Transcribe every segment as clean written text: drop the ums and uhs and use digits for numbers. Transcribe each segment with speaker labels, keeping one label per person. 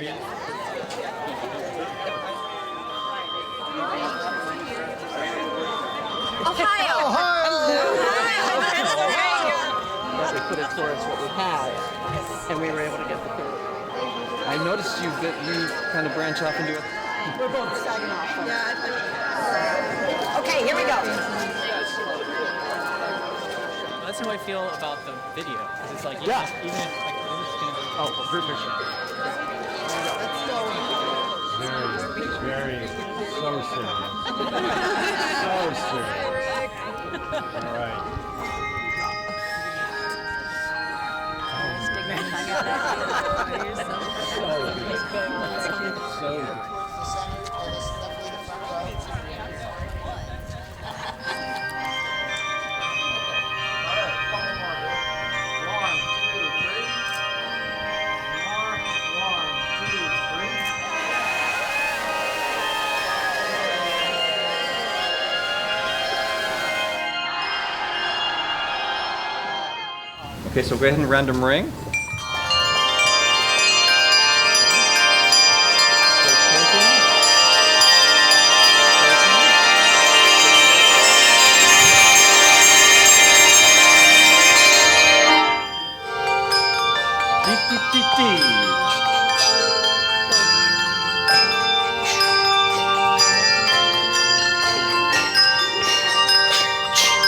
Speaker 1: Ohio!
Speaker 2: But we put it towards what we had, and we were able to get the curve. I noticed you kind of branch off into it.
Speaker 1: We're both sagging off. Okay, here we go.
Speaker 3: That's how I feel about the video. Because it's like, even if like, this is going to be...
Speaker 2: Oh, group picture.
Speaker 4: Very, so serious. So serious. All right. So good.
Speaker 2: Okay, so go ahead and random ring.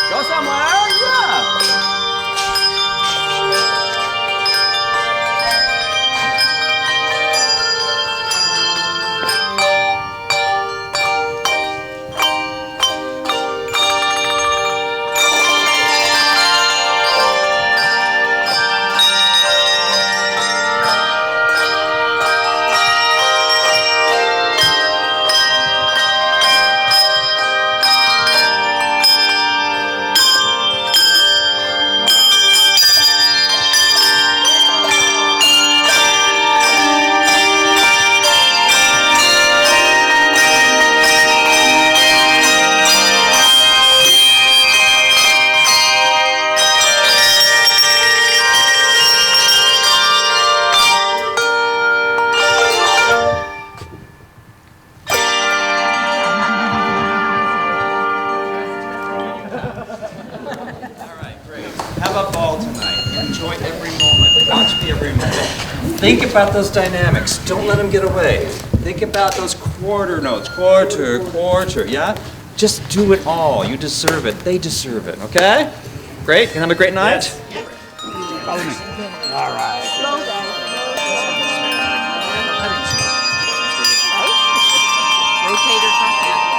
Speaker 2: Go somewhere, yeah!
Speaker 5: Have a ball tonight. Enjoy every moment. Watch me every moment. Think about those dynamics. Don't let them get away. Think about those quarter notes. Quarter, quarter, yeah? Just do it all. You deserve it. They deserve it, okay? Great. Can have a great night?
Speaker 4: Yes. Follow me. All right.
Speaker 1: Rotator cuff.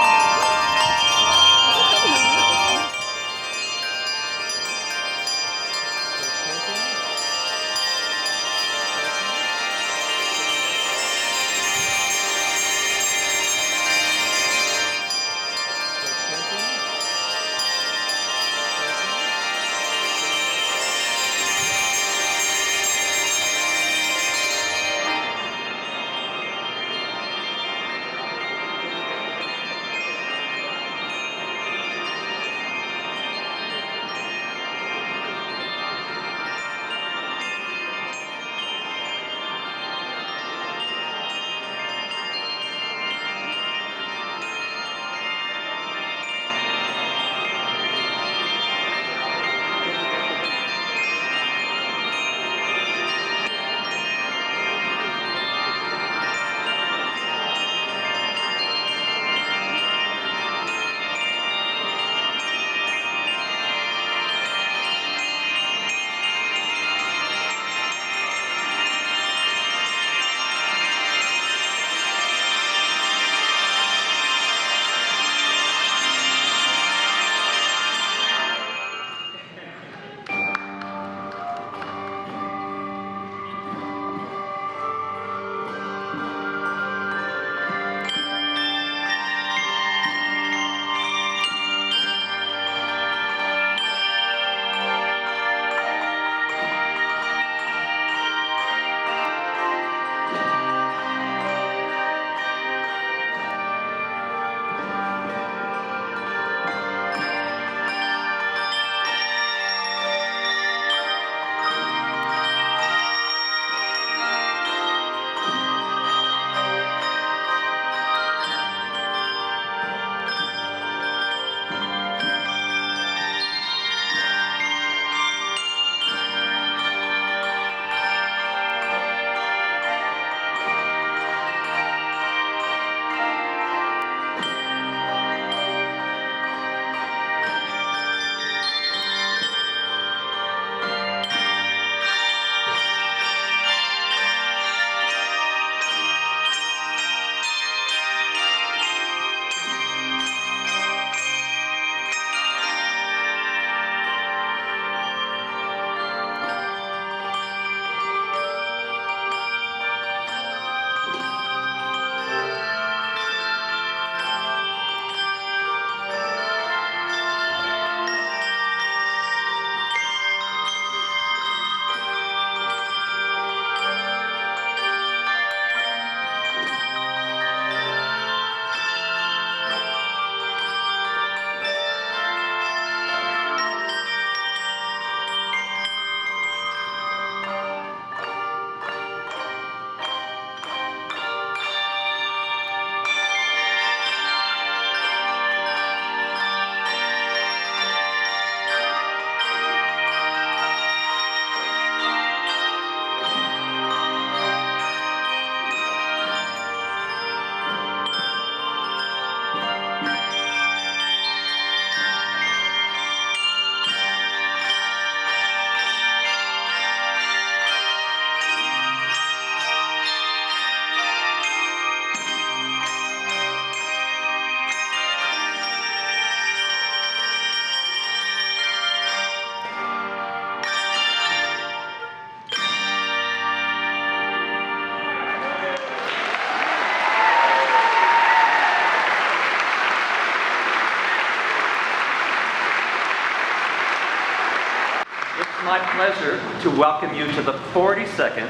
Speaker 5: my pleasure to welcome you to the 42nd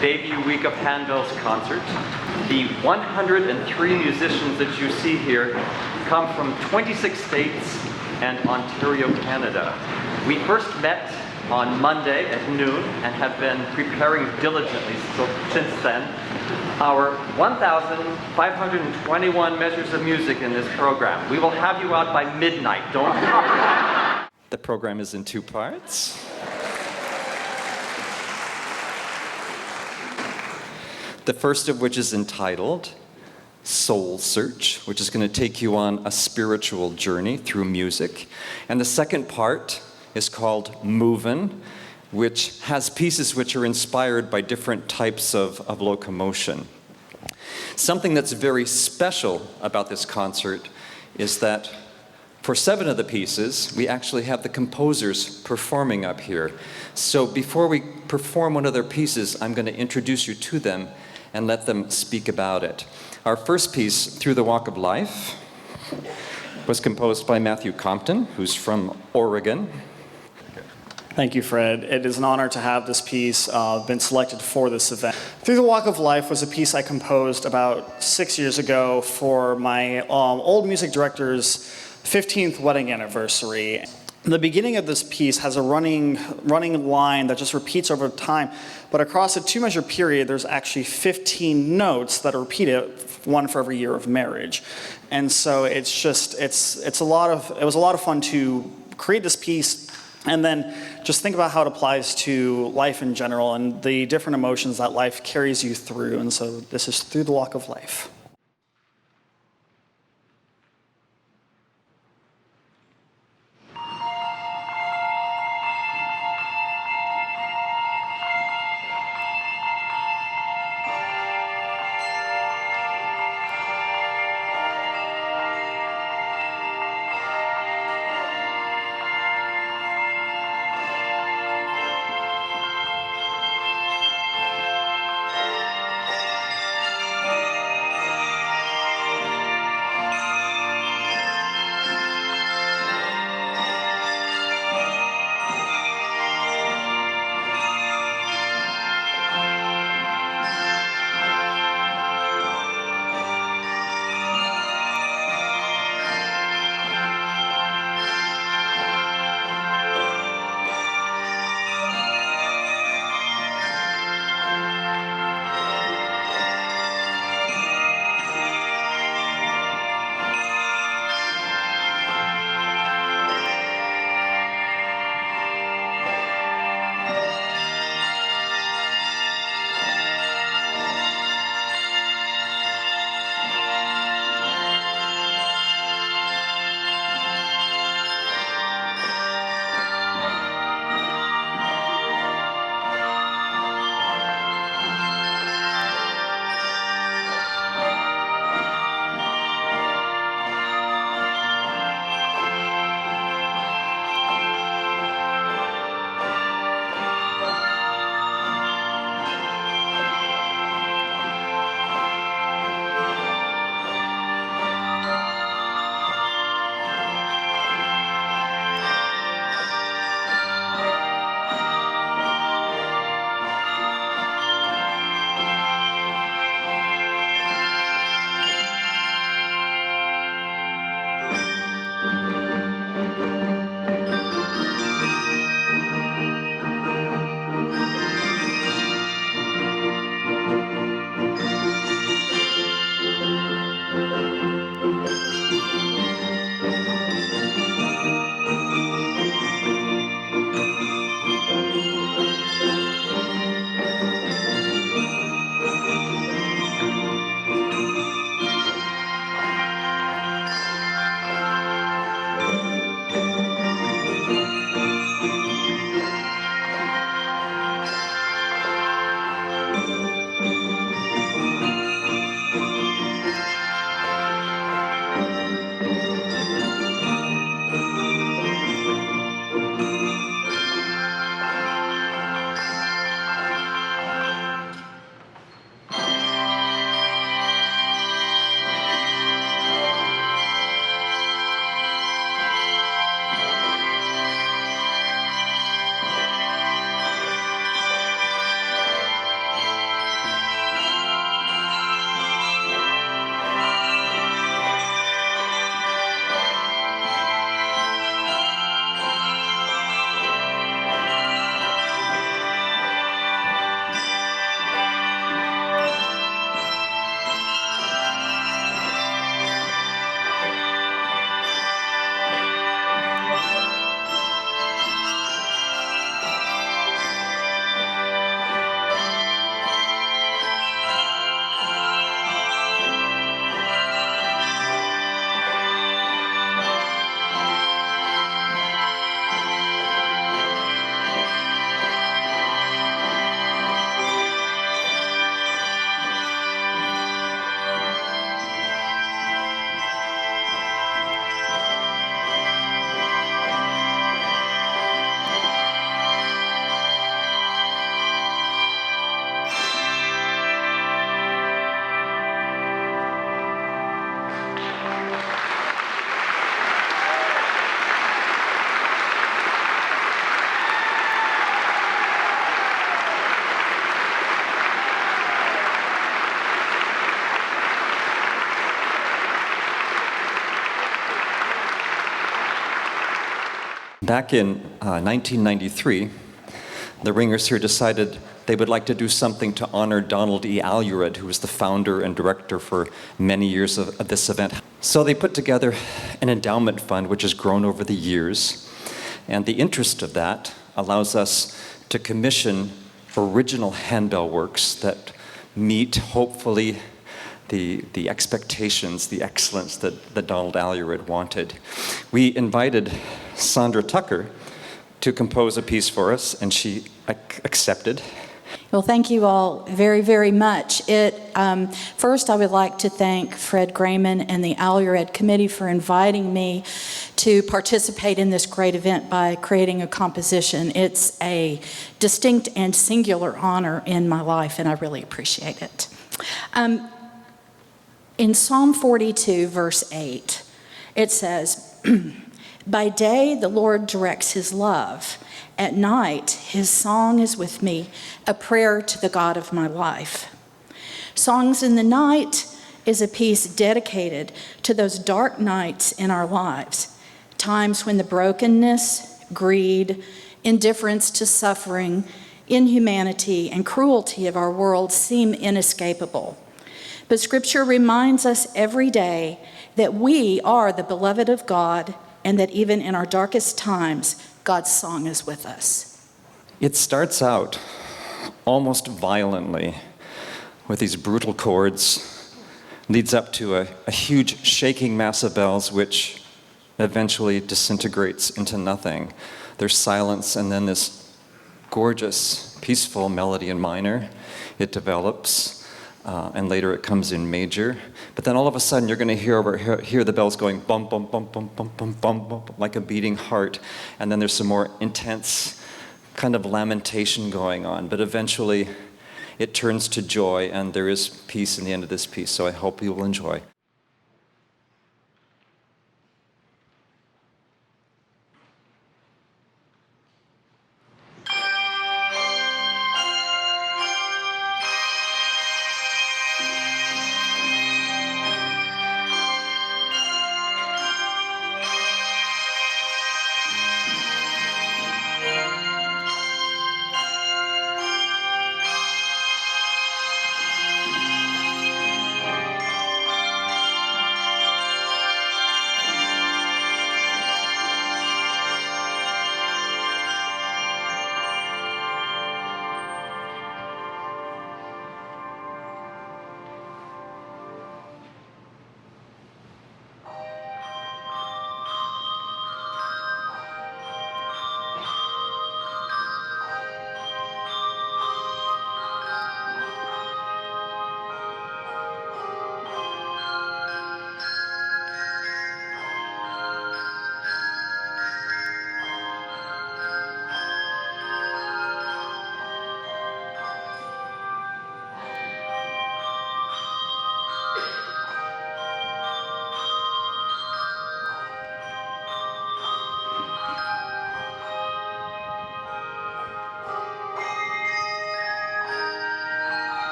Speaker 5: debut week of Handbells concert. The 103 musicians that you see here come from 26 states and Ontario, Canada. We first met on Monday at noon and have been preparing diligently since then. Our 1,521 measures of music in this program. We will have you out by midnight, don't worry. The program is in 2 parts. The first of which is entitled Soul Search, which is going to take you on a spiritual journey through music. And the second part is called Movin', which has pieces which are inspired by different types of locomotion. Something that's very special about this concert is that for 7 of the pieces, we actually have the composers performing up here. So before we perform one of their pieces, I'm going to introduce you to them and let them speak about it. Our first piece, Through the Walk of Life, was composed by Matthew Compton, who's from Oregon.
Speaker 6: Thank you, Fred. It is an honor to have this piece been selected for this event. Through the Walk of Life was a piece I composed about 6 years ago for my old music director's 15th wedding anniversary. The beginning of this piece has a running line that just repeats over time, but across a 2-measure period, there's actually 15 notes that are repeated, one for every year of marriage. And so it was a lot of fun to create this piece and then just think about how it applies to life in general and the different emotions that life carries you through. And so this is Through the Walk of Life.
Speaker 5: Back in 1993, the Ringers here decided they would like to do something to honor Donald E. Alured, who was the founder and director for many years of this event. So they put together an endowment fund, which has grown over the years. And the interest of that allows us to commission original handbell works that meet, hopefully, the expectations, the excellence that Donald Alured wanted. We invited Sandra Tucker to compose a piece for us, and she accepted.
Speaker 1: Well, thank you all very, very much. First, I would like to thank Fred Grayman and the Alured Committee for inviting me to participate in this great event by creating a composition. It's a distinct and singular honor in my life, and I really appreciate it. In Psalm 42, verse 8, it says, "By day the Lord directs his love. At night his song is with me, a prayer to the God of my life." Songs in the Night is a piece dedicated to those dark nights in our lives, times when the brokenness, greed, indifference to suffering, inhumanity, and cruelty of our world seem inescapable. But Scripture reminds us every day that we are the beloved of God, and that even in our darkest times, God's song is with us.
Speaker 5: It starts out almost violently with these brutal chords, leads up to a huge shaking mass of bells, which eventually disintegrates into nothing. There's silence, and then this gorgeous, peaceful melody in minor. It develops. And later it comes in major. But then all of a sudden you're going to hear the bells going bum, bum, bum, bum, bum, bum, bum, bum, like a beating heart. And then there's some more intense kind of lamentation going on. But eventually it turns to joy, and there is peace in the end of this piece. So I hope you will enjoy.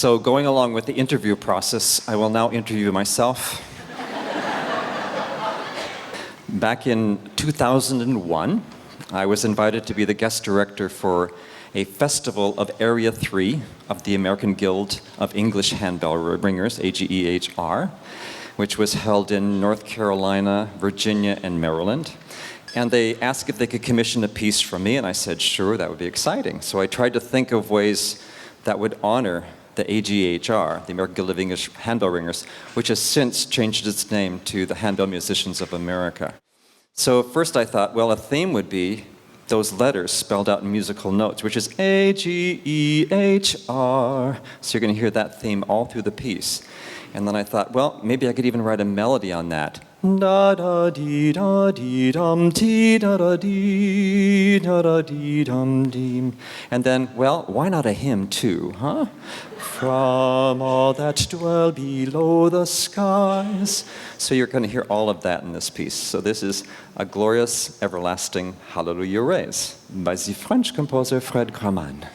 Speaker 5: So going along with the interview process, I will now interview myself. Back in 2001, I was invited to be the guest director for a festival of Area 3 of the American Guild of English Handbell Ringers, AGEHR, which was held in North Carolina, Virginia, and Maryland. And they asked if they could commission a piece from me, and I said, sure, that would be exciting. So I tried to think of ways that would honor the AGHR, the American Guild of English Handbell Ringers, which has since changed its name to the Handbell Musicians of America. So first I thought, well, a theme would be those letters spelled out in musical notes, which is A-G-E-H-R. So you're going to hear that theme all through the piece. And then I thought, well, maybe I could even write a melody on that. Da da dee da dee dum dee da da dee da da dee dum dee. And then, well, why not a hymn too, huh? From all that dwell below the skies. So you're going to hear all of that in this piece. So this is A Glorious Everlasting Hallelujah Raise by the French composer Fred Graman.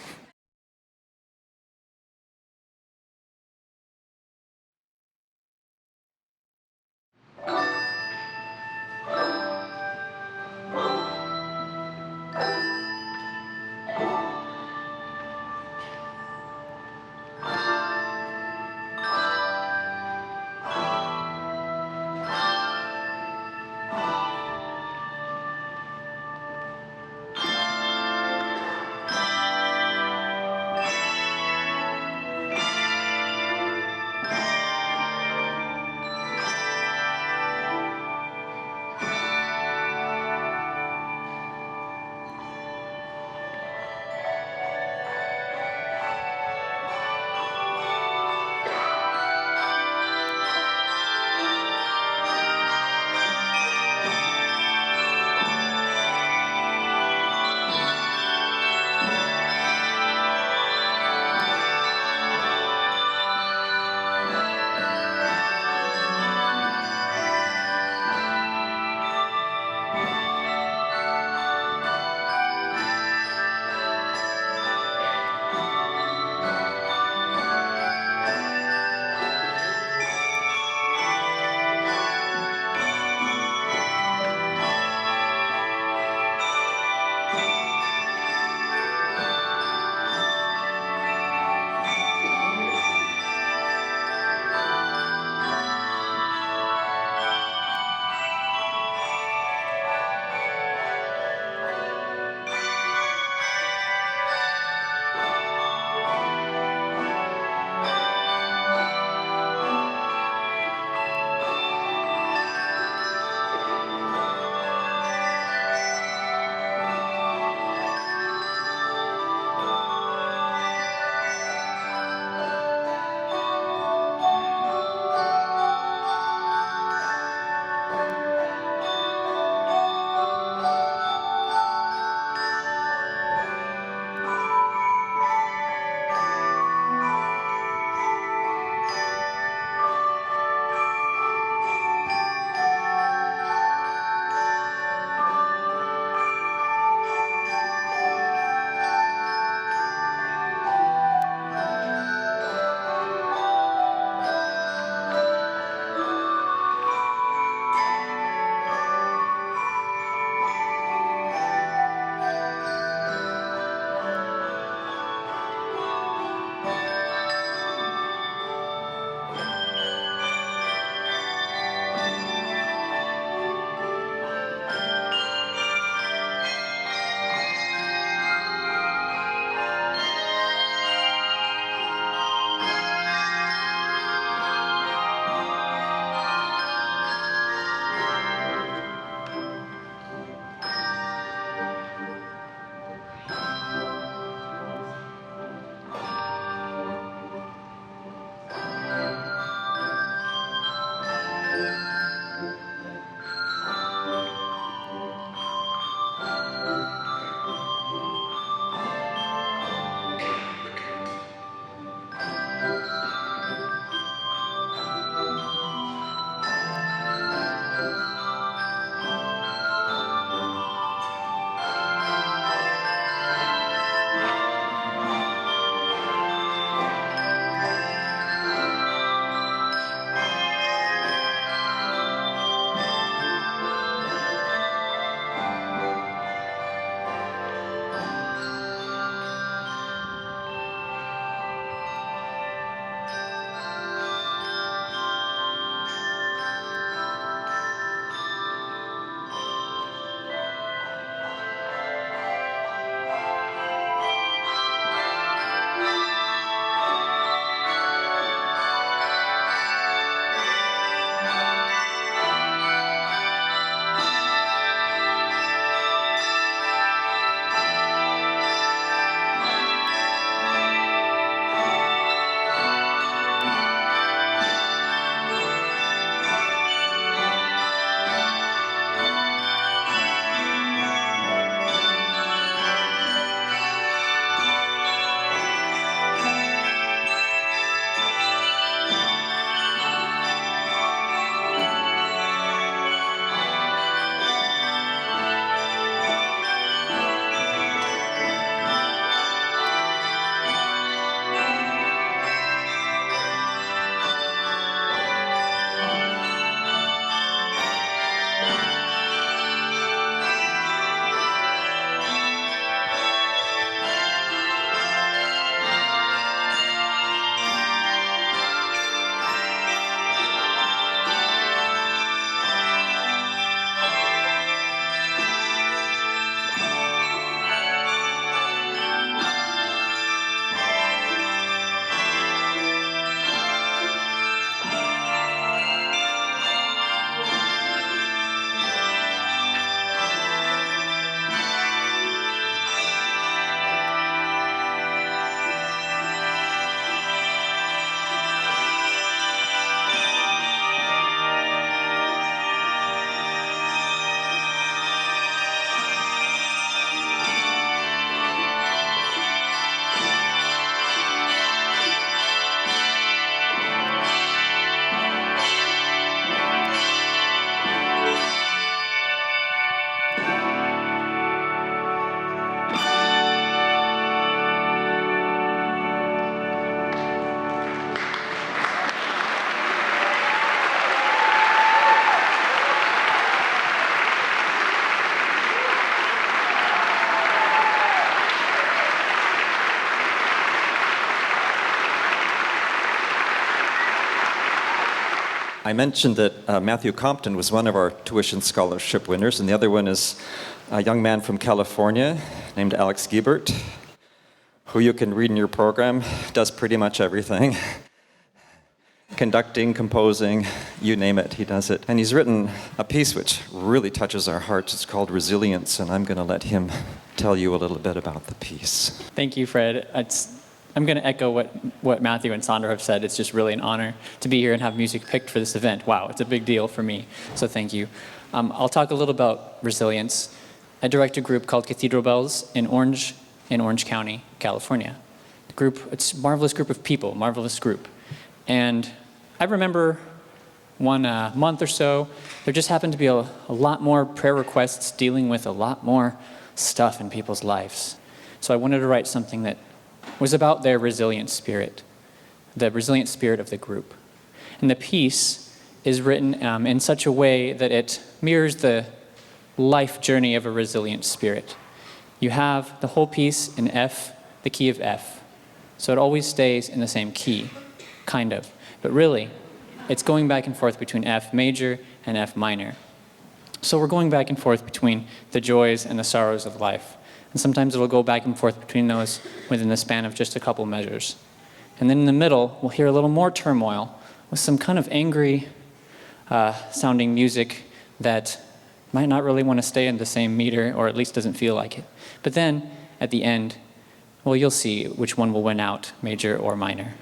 Speaker 5: I mentioned that Matthew Compton was one of our tuition scholarship winners, and the other one is a young man from California named Alex Giebert, who you can read in your program, does pretty much everything. Conducting, composing, you name it, he does it. And he's written a piece which really touches our hearts. It's called Resilience, and I'm going to let him tell you a little bit about the piece.
Speaker 3: Thank you, Fred. I'm going to echo what Matthew and Sandra have said. It's just really an honor to be here and have music picked for this event. Wow, it's a big deal for me, so thank you. I'll talk a little about resilience. I direct a group called Cathedral Bells in Orange County, California. It's a marvelous group of people, marvelous group. And I remember one month or so, there just happened to be a lot more prayer requests dealing with a lot more stuff in people's lives. So I wanted to write something that was about their resilient spirit, the resilient spirit of the group. And the piece is written in such a way that it mirrors the life journey of a resilient spirit. You have the whole piece in F, the key of F. So it always stays in the same key, kind of. But really, it's going back and forth between F major and F minor. So we're going back and forth between the joys and the sorrows of life. And sometimes it'll go back and forth between those within the span of just a couple measures. And then in the middle, we'll hear a little more turmoil with some kind of angry sounding music that might not really want to stay in the same meter, or at least doesn't feel like it. But then, at the end, well, you'll see which one will win out, major or minor.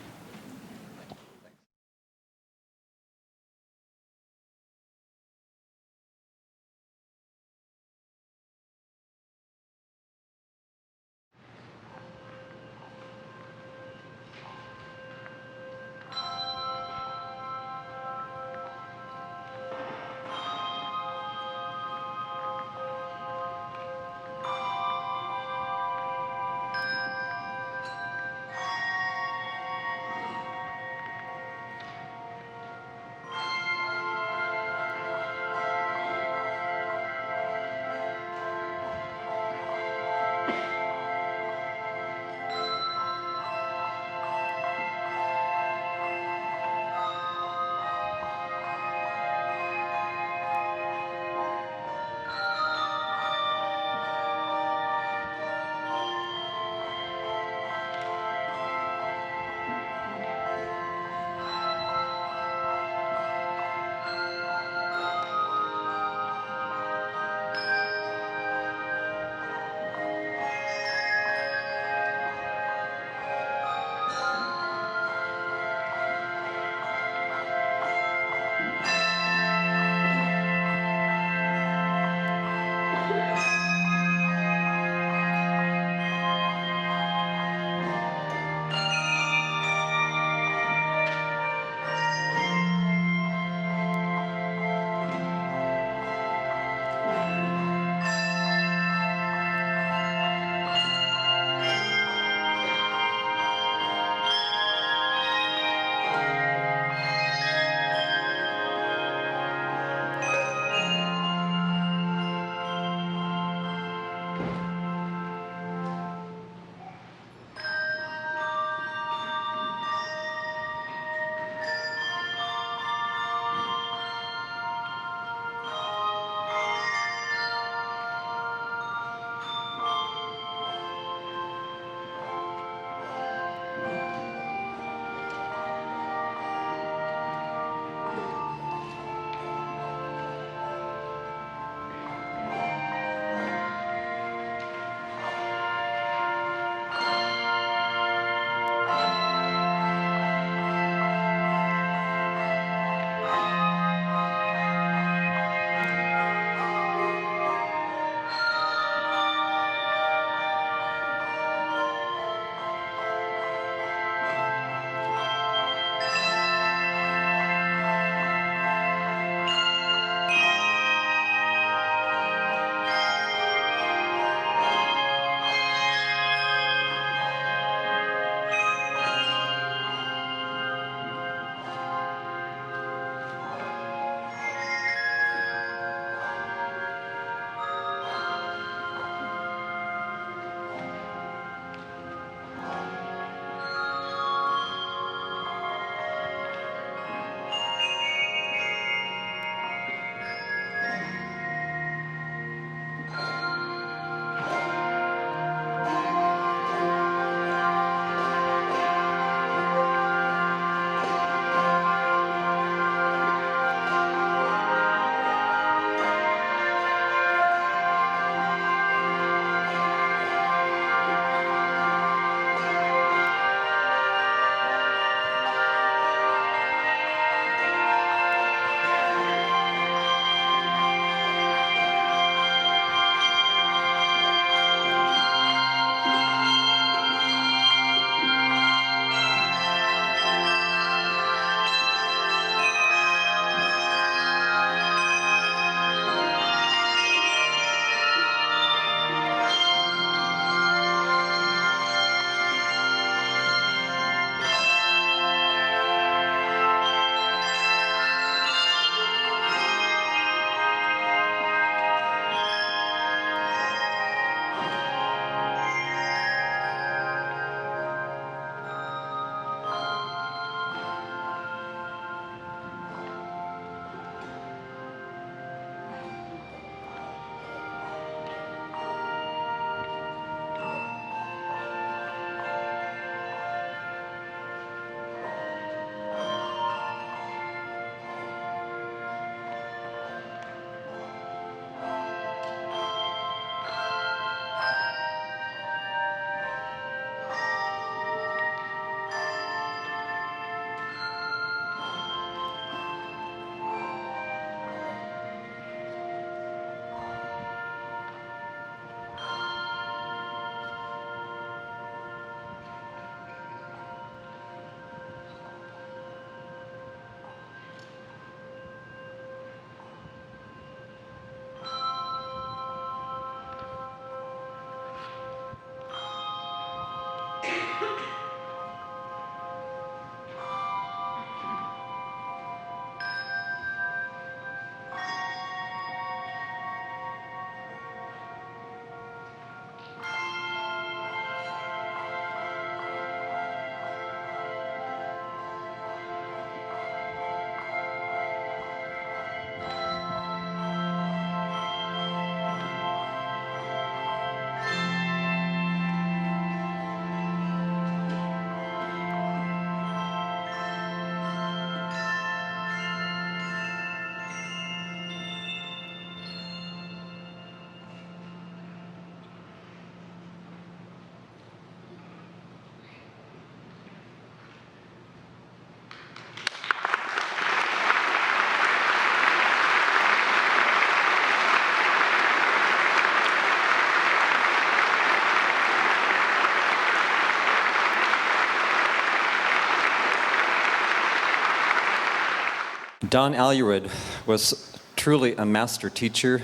Speaker 5: Don Alured was truly a master teacher,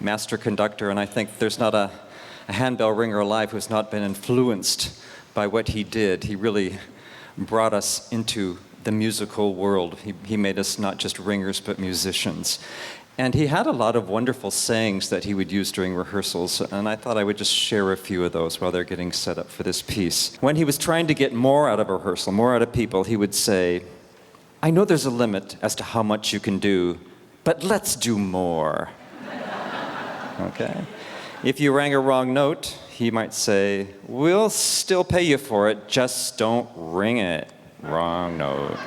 Speaker 5: master conductor, and I think there's not a handbell ringer alive who's not been influenced by what he did. He really brought us into the musical world. He made us not just ringers, but musicians. And he had a lot of wonderful sayings that he would use during rehearsals, and I thought I would just share a few of those while they're getting set up for this piece. When he was trying to get more out of a rehearsal, more out of people, he would say, "I know there's a limit as to how much you can do, but let's do more." Okay? If you rang a wrong note, he might say, "We'll still pay you for it, just don't ring it." Wrong note.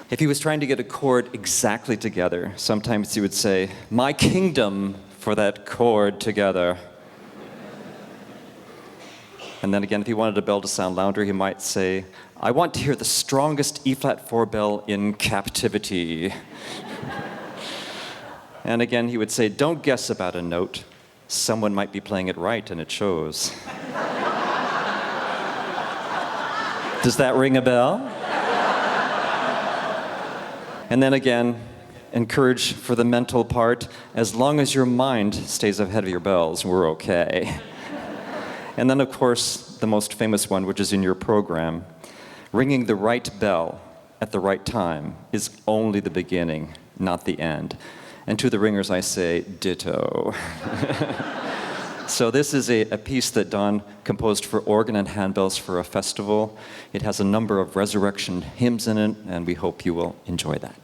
Speaker 5: If he was trying to get a chord exactly together, sometimes he would say, "My kingdom for that chord together." And then again, if he wanted a bell to sound louder, he might say, "I want to hear the strongest E-flat 4 bell in captivity." And again, he would say, "Don't guess about a note. Someone might be playing it right and it shows." Does that ring a bell? And then again, encourage for the mental part, as long as your mind stays ahead of your bells, we're okay. And then, of course, the most famous one, which is in your program, ringing the right bell at the right time is only the beginning, not the end. And to the ringers, I say, ditto. So this is a piece that Don composed for organ and handbells for a festival. It has a number of resurrection hymns in it, and we hope you will enjoy that.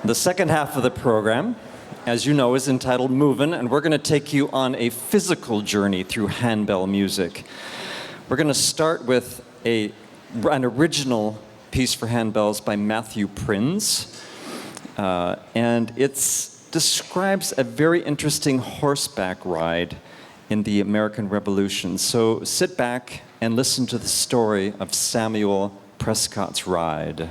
Speaker 5: The second half of the program, as you know, is entitled Movin', and we're going to take you on a physical journey through handbell music. We're going to start with an original piece for handbells by Matthew Prinz, and it describes a very interesting horseback ride in the American Revolution. So sit back and listen to the story of Samuel Prescott's ride.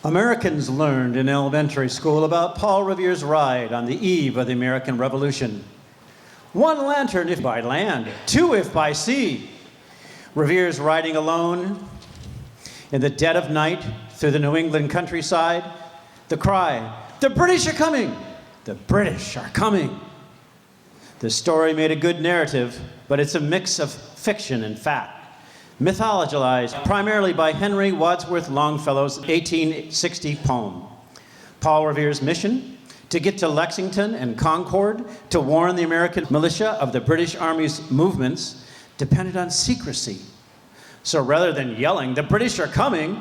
Speaker 7: Americans learned in elementary school about Paul Revere's ride on the eve of the American Revolution. One lantern if by land, two if by sea. Revere's riding alone in the dead of night through the New England countryside. The cry, "The British are coming! The British are coming!" The story made a good narrative, but it's a mix of fiction and fact. Mythologized primarily by Henry Wadsworth Longfellow's 1860 poem. Paul Revere's mission, to get to Lexington and Concord to warn the American militia of the British Army's movements, depended on secrecy. So rather than yelling, "The British are coming,"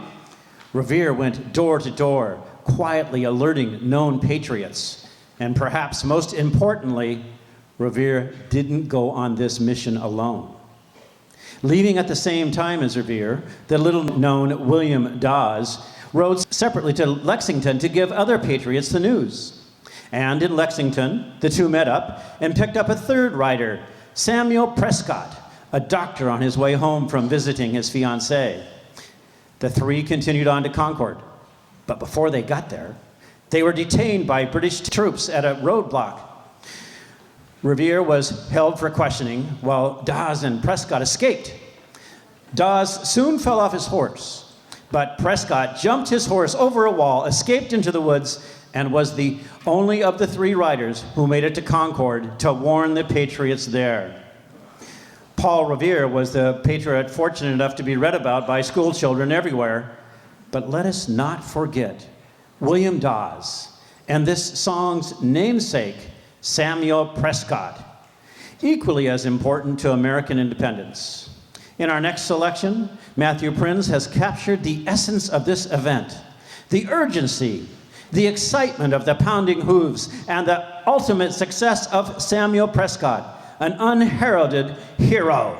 Speaker 7: Revere went door to door, quietly alerting known patriots. And perhaps most importantly, Revere didn't go on this mission alone. Leaving at the same time as Revere, the little-known William Dawes rode separately to Lexington to give other patriots the news. And in Lexington, the two met up and picked up a third rider, Samuel Prescott, a doctor on his way home from visiting his fiancée. The three continued on to Concord. But before they got there, they were detained by British troops at a roadblock. Revere was held for questioning while Dawes and Prescott escaped. Dawes soon fell off his horse, but Prescott jumped his horse over a wall, escaped into the woods, and was the only of the three riders who made it to Concord to warn the patriots there. Paul Revere was the patriot fortunate enough to be read about by school children everywhere. But let us not forget William Dawes and this song's namesake, Samuel Prescott, equally as important to American independence. In our next selection, Matthew Prinz has captured the essence of this event, the urgency, the excitement of the pounding hooves, and the ultimate success of Samuel Prescott, an unheralded hero.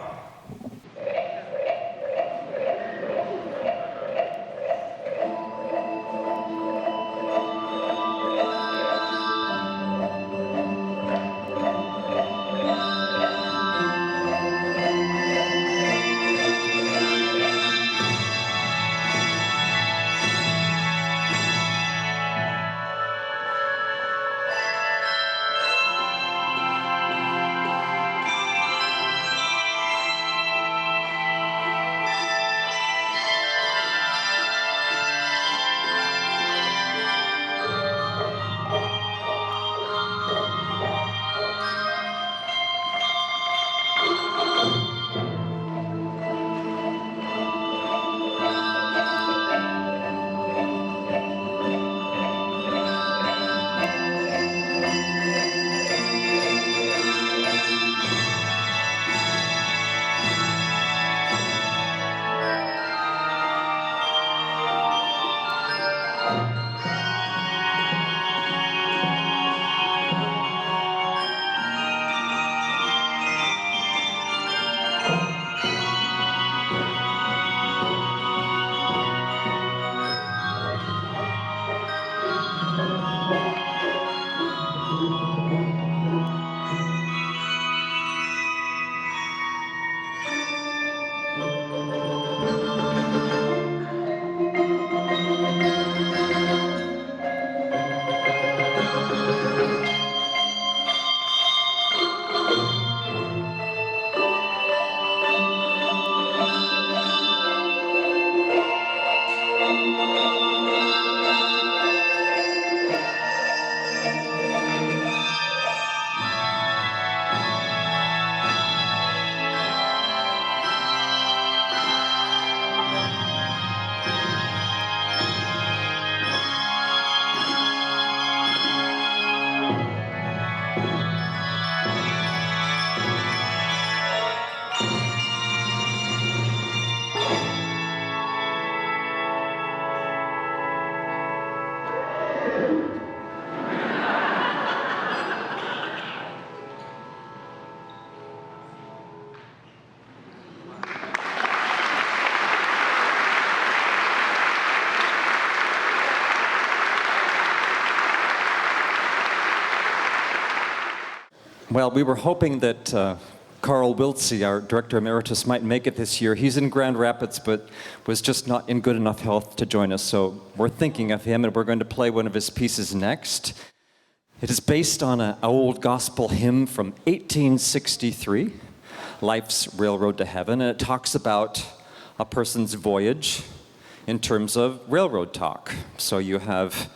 Speaker 5: Well, we were hoping that Carl Wiltse, our director emeritus, might make it this year. He's in Grand Rapids, but was just not in good enough health to join us. So we're thinking of him, and we're going to play one of his pieces next. It is based on an old gospel hymn from 1863, Life's Railroad to Heaven, and it talks about a person's voyage in terms of railroad talk. So you have,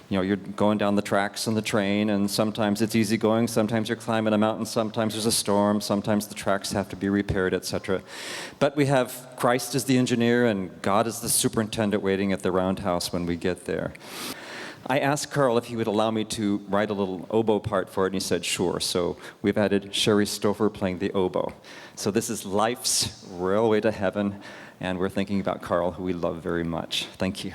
Speaker 5: you're going down the tracks on the train, and sometimes it's easy going, sometimes you're climbing a mountain, sometimes there's a storm, sometimes the tracks have to be repaired, etc. But we have Christ as the engineer and God as the superintendent waiting at the roundhouse when we get there. I asked Carl if he would allow me to write a little oboe part for it, and he said sure. So we've added Sherry Stouffer playing the oboe. So this is Life's Railway to Heaven, and we're thinking about Carl, who we love very much. Thank you.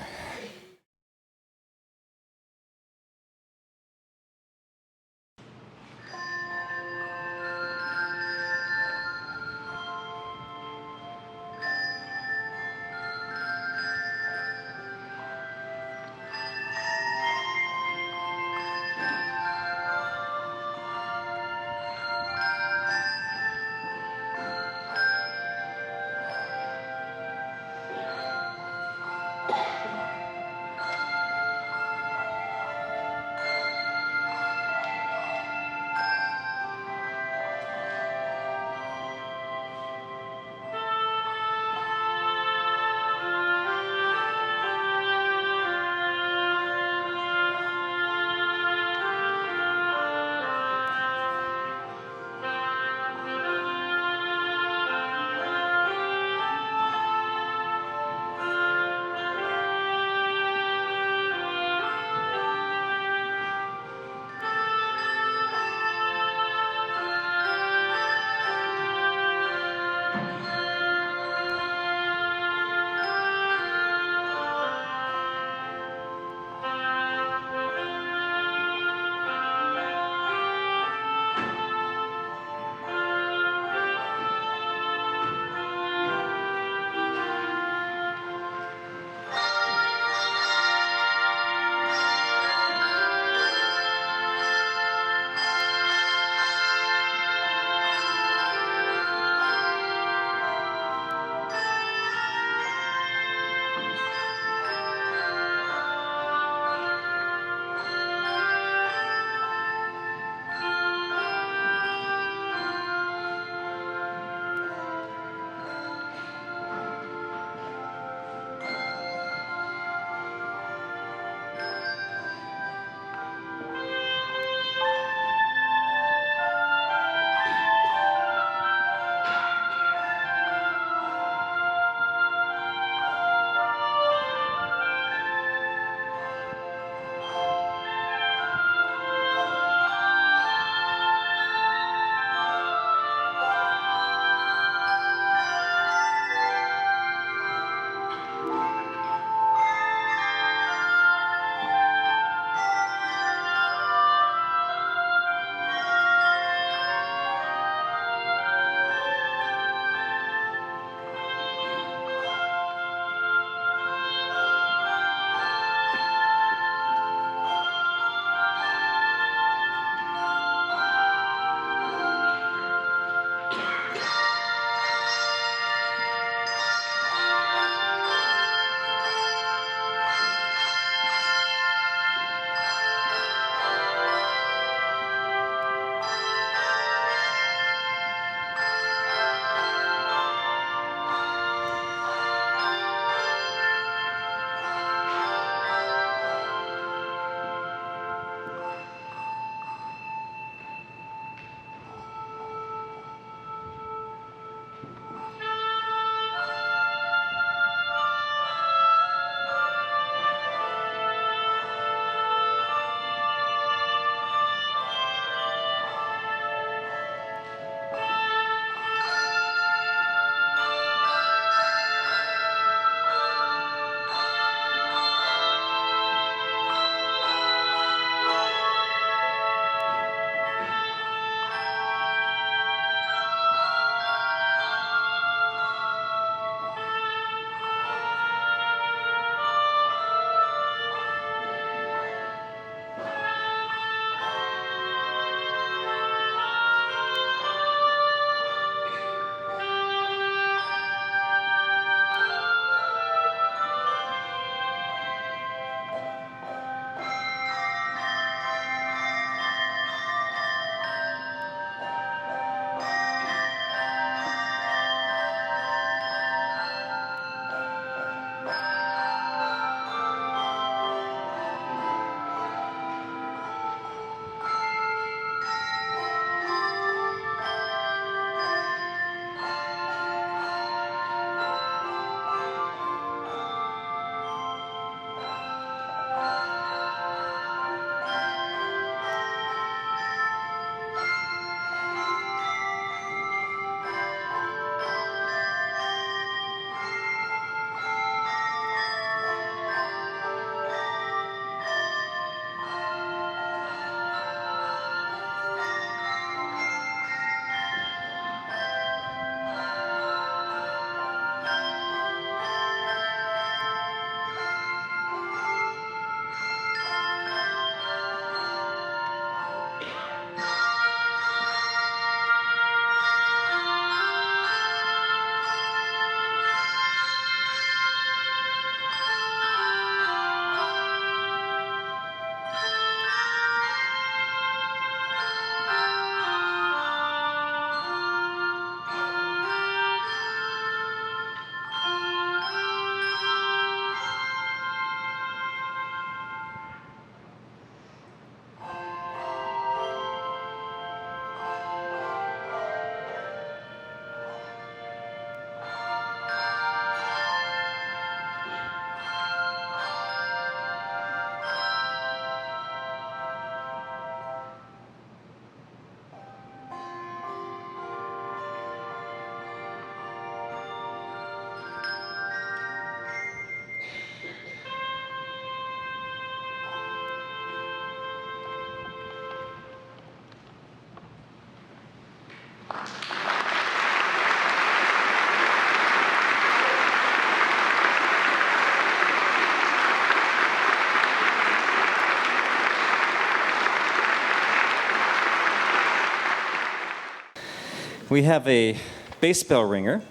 Speaker 5: We have a bass bell ringer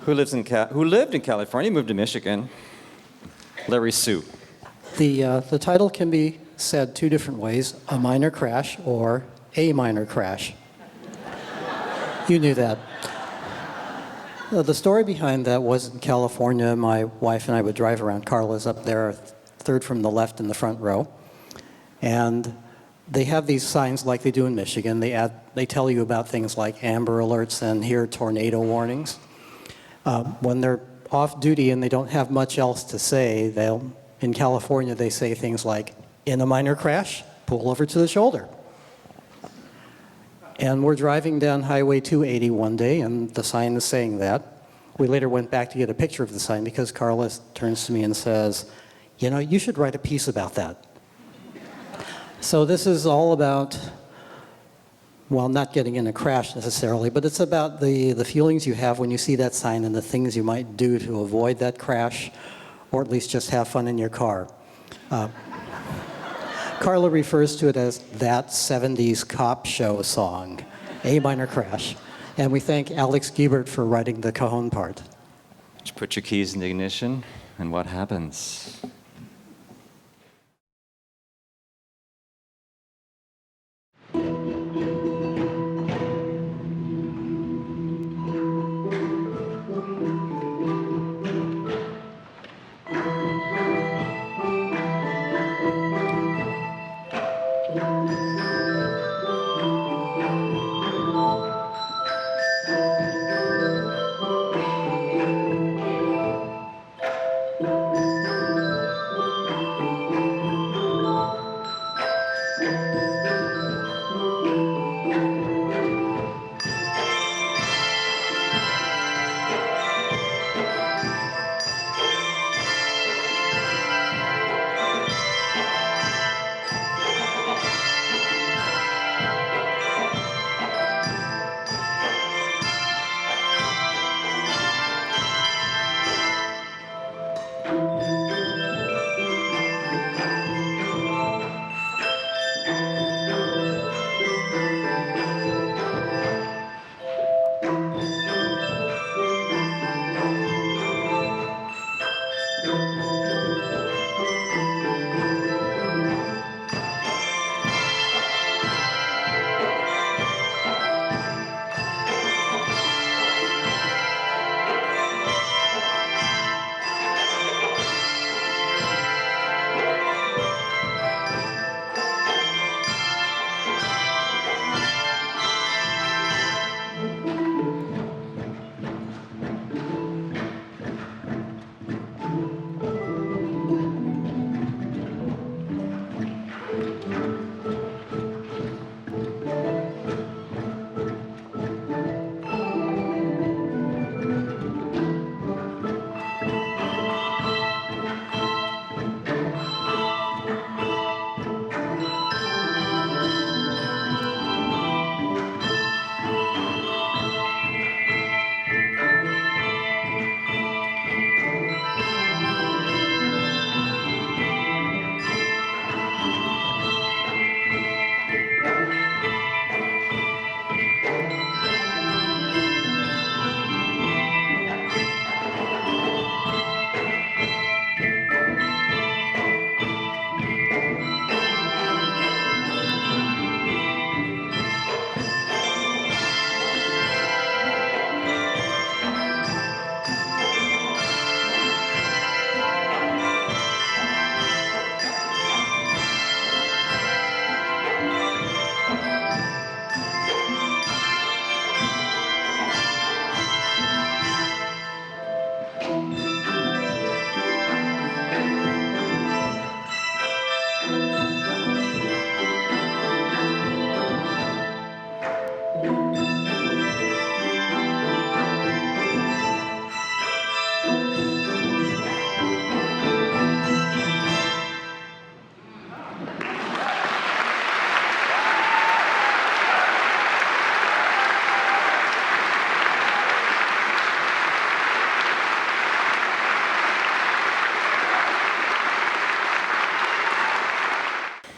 Speaker 5: who lived in California, moved to Michigan, Larry Sue.
Speaker 8: The title can be said two different ways, a minor crash or a minor crash. You knew that. The story behind that was in California, my wife and I would drive around. Carla's up there, third from the left in the front row. And they have these signs like they do in Michigan. They tell you about things like amber alerts and here tornado warnings. When they're off duty and they don't have much else to say, in California they say things like, in a minor crash, pull over to the shoulder. And we're driving down Highway 280 one day, and the sign is saying that. We later went back to get a picture of the sign because Carla turns to me and says, you know, you should write a piece about that. So this is all about, well, not getting in a crash necessarily, but it's about the feelings you have when you see that sign and the things you might do to avoid that crash, or at least just have fun in your car. Carla refers to it as that 70s cop show song, A Minor Crash. And we thank Alex Giebert for writing the cajon part.
Speaker 5: Just put your keys in the ignition, and what happens?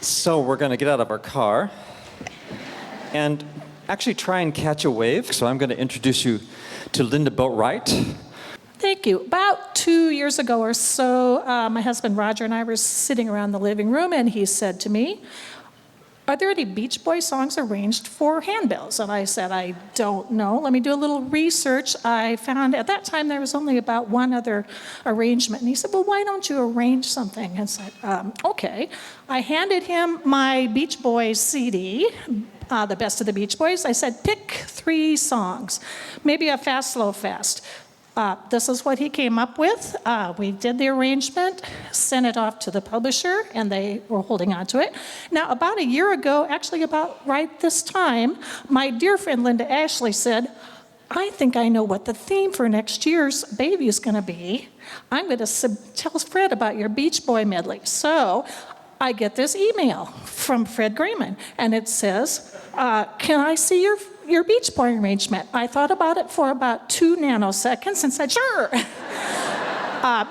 Speaker 5: So we're going to get out of our car. And actually try and catch a wave. So I'm going to introduce you to Linda Boatwright.
Speaker 9: Thank you. About 2 years ago or so, my husband Roger and I were sitting around the living room, and he said to me, "Are there any Beach Boys songs arranged for handbells?" And I said, "I don't know. Let me do a little research." I found at that time there was only about one other arrangement. And he said, "Well, why don't you arrange something?" And I said, "Okay." I handed him my Beach Boys CD, the best of the Beach Boys. I said, "Pick 3 songs, maybe a fast, slow, fast." This is what he came up with. We did the arrangement, sent it off to the publisher, and they were holding on to it. Now, about a year ago, actually about right this time, my dear friend Linda Ashley said, "I think I know what the theme for next year's baby is going to be. I'm going to tell Fred about your Beach Boy medley." So I get this email from Fred Grayman, and it says, "Can I see your Beach Boy arrangement?" I thought about it for about 2 nanoseconds and said, "Sure."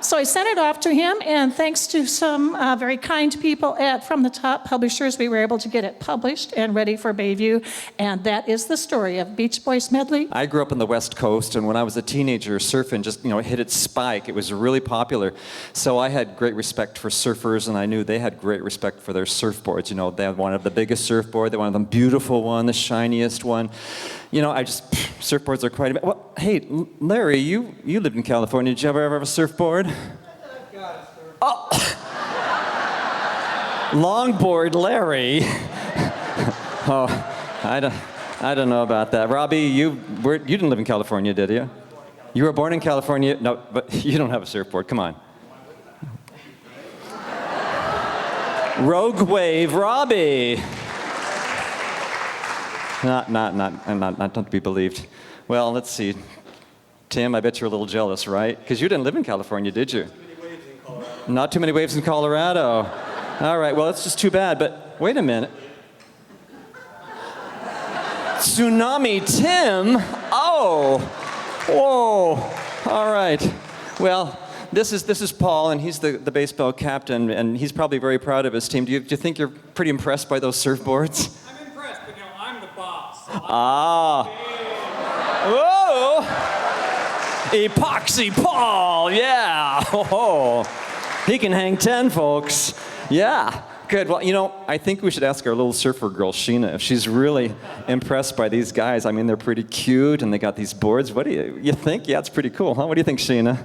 Speaker 9: So I sent it off to him, and thanks to some very kind people from the top publishers, we were able to get it published and ready for Bayview. And that is the story of Beach Boys medley.
Speaker 5: I grew up on the West Coast, and when I was a teenager, surfing just, hit its spike. It was really popular. So I had great respect for surfers, and I knew they had great respect for their surfboards. They had one of the biggest surfboard, they wanted the beautiful one, the shiniest one. Surfboards are quite. Well, hey, Larry, you lived in California. Did you ever have a surfboard? Oh, longboard, Larry. Oh, I don't know about that. Robbie, you didn't live in California, did you? You were born in California. No, but you don't have a surfboard. Come on. Rogue Wave, Robbie. Not to be believed. Well, let's see. Tim, I bet you're a little jealous, right? Because you didn't live in California, did you? Not too many waves in Colorado. All right, well, that's just too bad, but wait a minute. Tsunami Tim? Oh, whoa, all right. Well, this is Paul, and he's the baseball captain, and he's probably very proud of his team. Do you think you're pretty impressed by those surfboards?
Speaker 10: I'm impressed, but I'm the boss.
Speaker 5: Ah. Whoa! Epoxy Paul, yeah. Oh, he can hang 10, folks. Yeah. Good. Well, I think we should ask our little surfer girl, Sheena, if she's really impressed by these guys. I mean, they're pretty cute, and they got these boards. What do you think? Yeah, it's pretty cool, huh? What do you think, Sheena?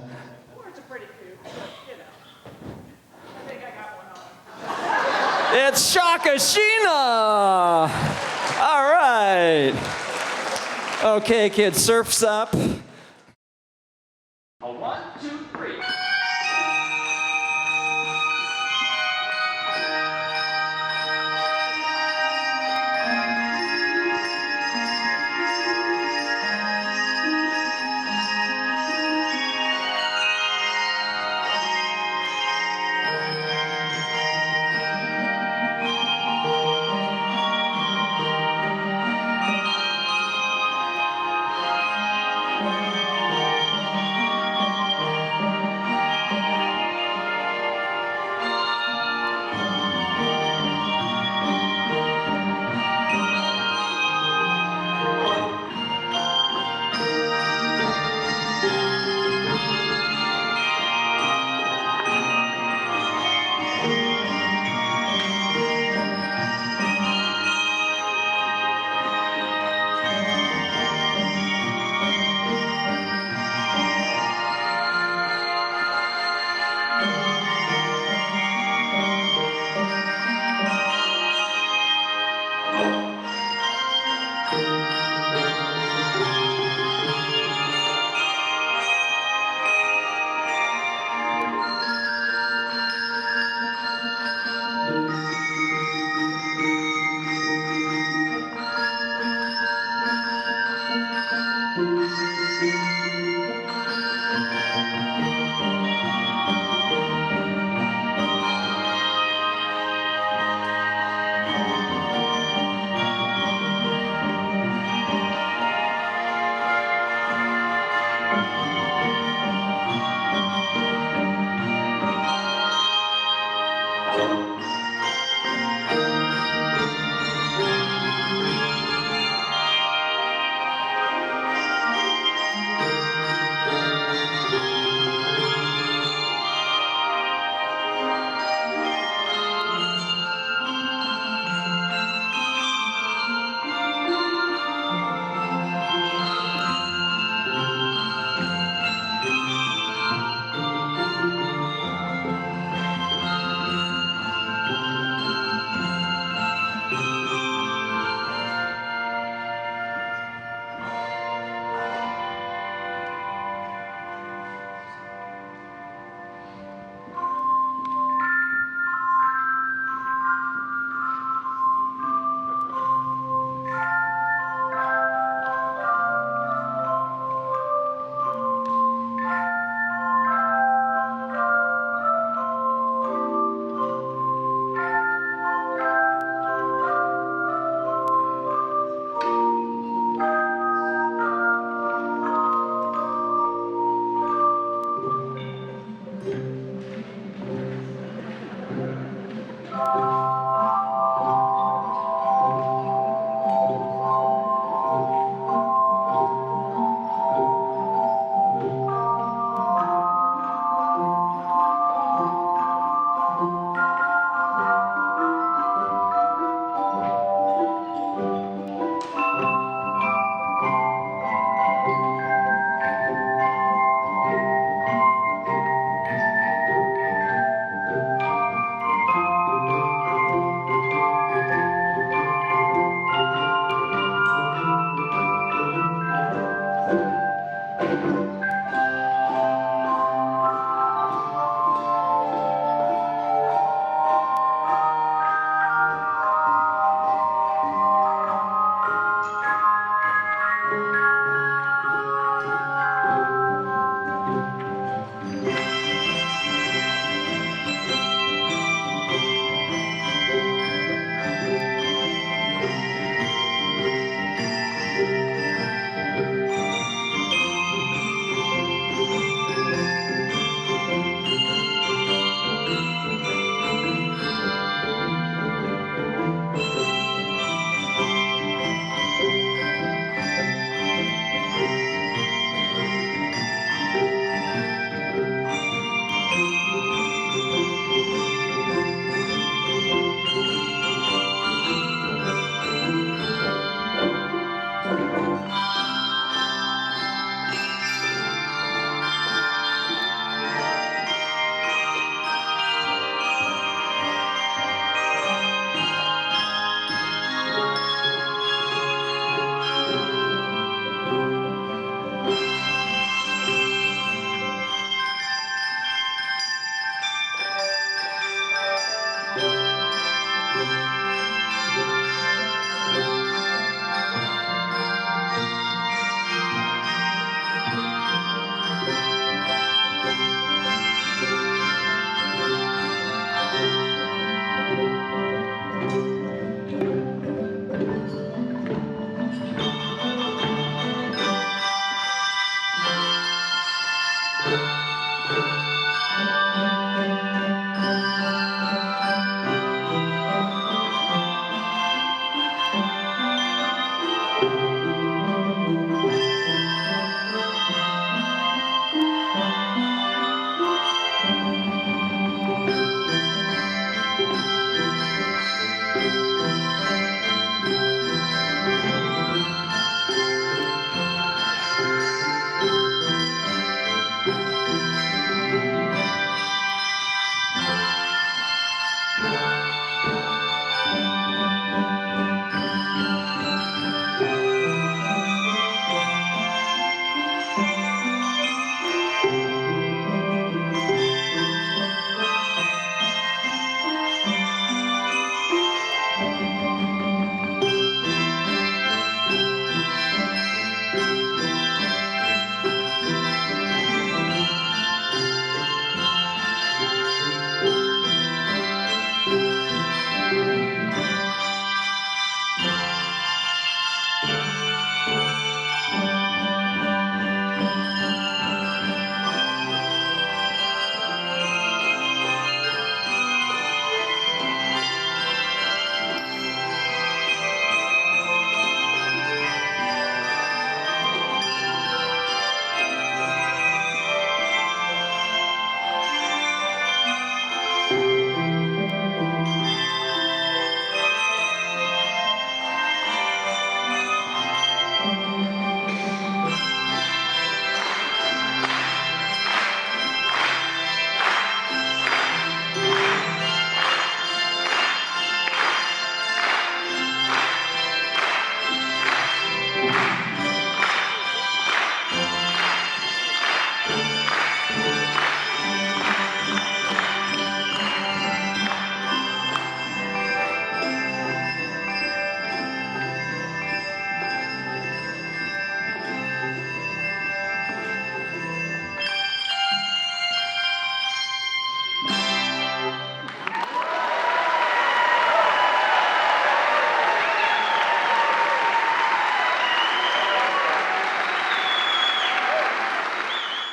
Speaker 9: Boards are pretty cute, I think I got one on.
Speaker 5: It's Shaka Sheena! All right. Okay, kids, surf's up. 1, 2, 3.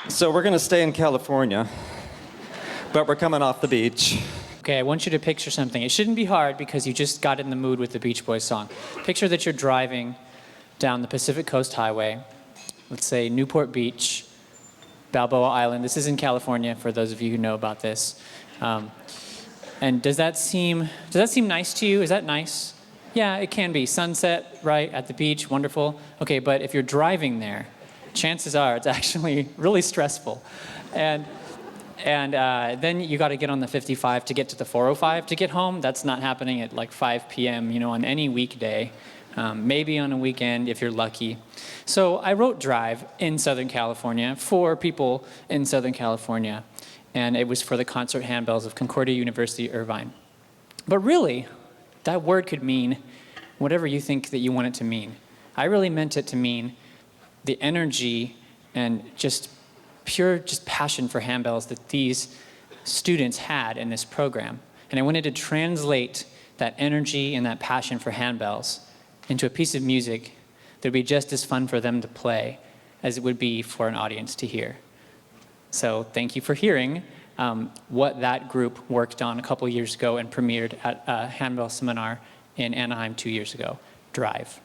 Speaker 5: So we're going to stay in California, but we're coming off the beach.
Speaker 3: Okay, I want you to picture something. It shouldn't be hard because you just got in the mood with the Beach Boys song. Picture that you're driving down the Pacific Coast Highway, let's say Newport Beach, Balboa Island. This is in California, for those of you who know about this. And does that seem nice to you? Is that nice? Yeah, it can be. Sunset, right, at the beach, wonderful. Okay, but if you're driving there, chances are it's actually really stressful. And then you got to get on the 55 to get to the 405 to get home. That's not happening at like 5 p.m., on any weekday. Maybe on a weekend if you're lucky. So I wrote Drive in Southern California for people in Southern California. And it was for the concert handbells of Concordia University, Irvine. But really, that word could mean whatever you think that you want it to mean. I really meant it to mean the energy and just pure passion for handbells that these students had in this program. And I wanted to translate that energy and that passion for handbells into a piece of music that would be just as fun for them to play as it would be for an audience to hear. So thank you for hearing what that group worked on a couple years ago and premiered at a handbell seminar in Anaheim 2 years ago, Drive.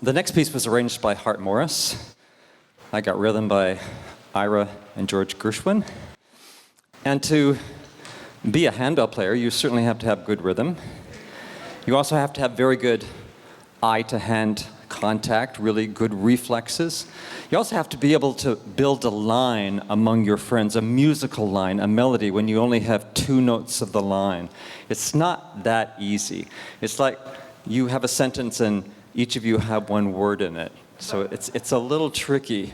Speaker 5: The next piece was arranged by Hart Morris. I got rhythm by Ira and George Gershwin. And to be a handbell player, you certainly have to have good rhythm. You also have to have very good eye-to-hand contact, really good reflexes. You also have to be able to build a line among your friends, a musical line, a melody, when you only have 2 notes of the line. It's not that easy. It's like you have a sentence and each of you have 1 word in it. So it's a little tricky.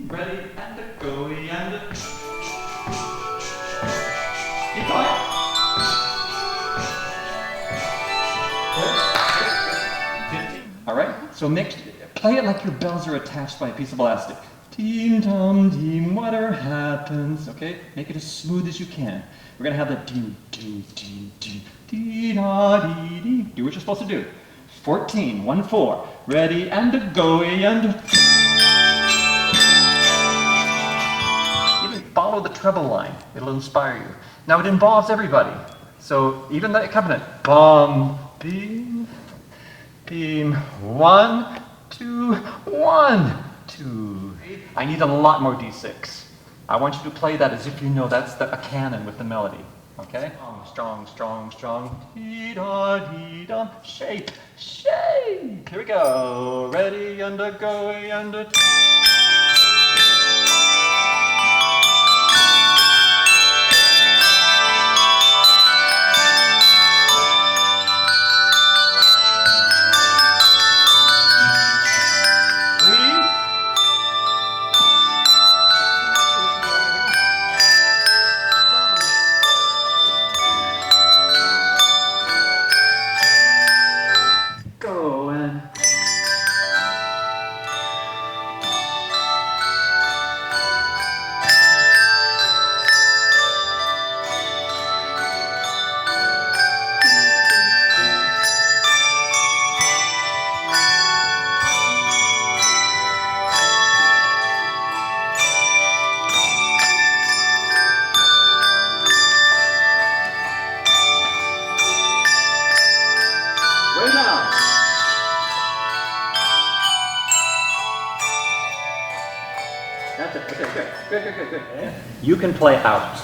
Speaker 5: Ready, and a go, and a... Keep going. Good. 15. All right, so play it like your bells are attached by a piece of elastic. Team, tom, team, whatever happens, okay? Make it as smooth as you can. We're gonna have the dee, dee, dee, dee, dee, da, dee, dee. Do what you're supposed to do. 14, 1, 4. Ready, and a go, and a... Even follow the treble line. It'll inspire you. Now it involves everybody. So even the accompaniment. Bum, beam, beam, 1, 2, 1, 2. I need a lot more D6. I want you to play that as if you know that's a canon with the melody. Okay? Strong, strong, strong. Dee-da-dee-dum. Shape, shape. Here we go. Ready, and a go, and a... Go and... Way down. That's it. Okay, good. You can play out.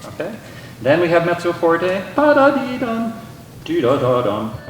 Speaker 5: Okay? Then we have mezzo forte. Ba-da-dee-dum. Dee-da-da-dum.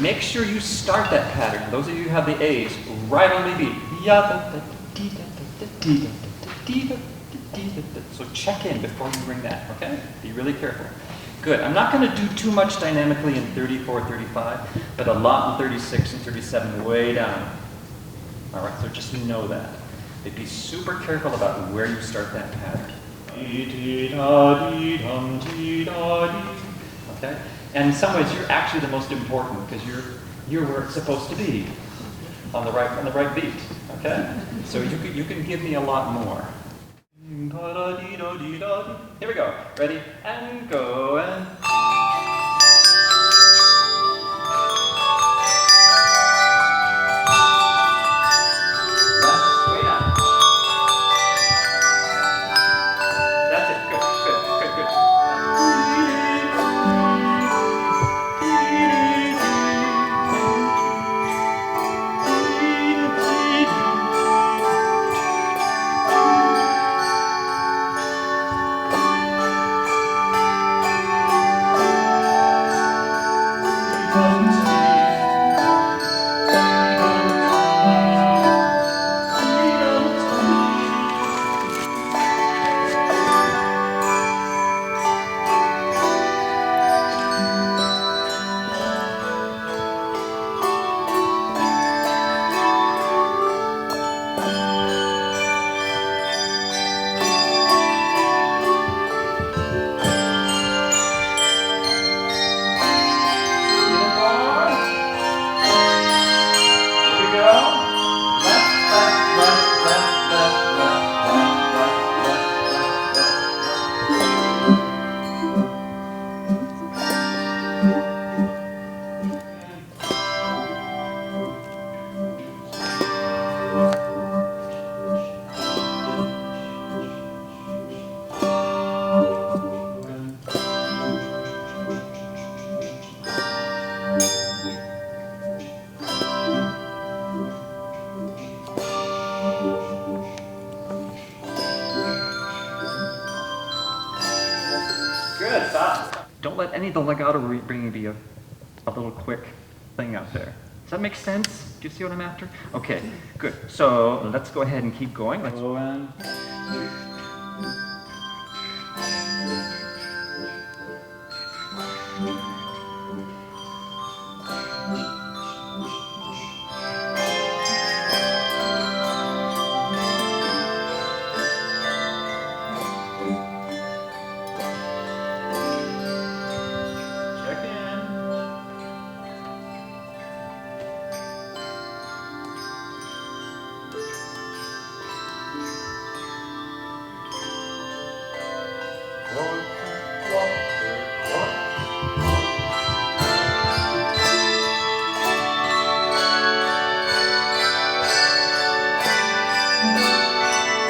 Speaker 5: Make sure you start that pattern. Those of you who have the A's right on the beat. So check in before you bring that, okay? Be really careful. Good. I'm not going to do too much dynamically in 34, 35, but a lot in 36 and 37 way down. All right, so just know that. But be super careful about where you start that pattern. Okay? And in some ways, you're actually the most important because you're where it's supposed to be, on the right beat. Okay? So you can give me a lot more. Here we go. Ready? And go and... stop. Don't let any of the legato bringing be a little quick thing out there. Does that make sense? Do you see what I'm after? Okay, good. So let's go ahead and keep going. Let's go and... Check in.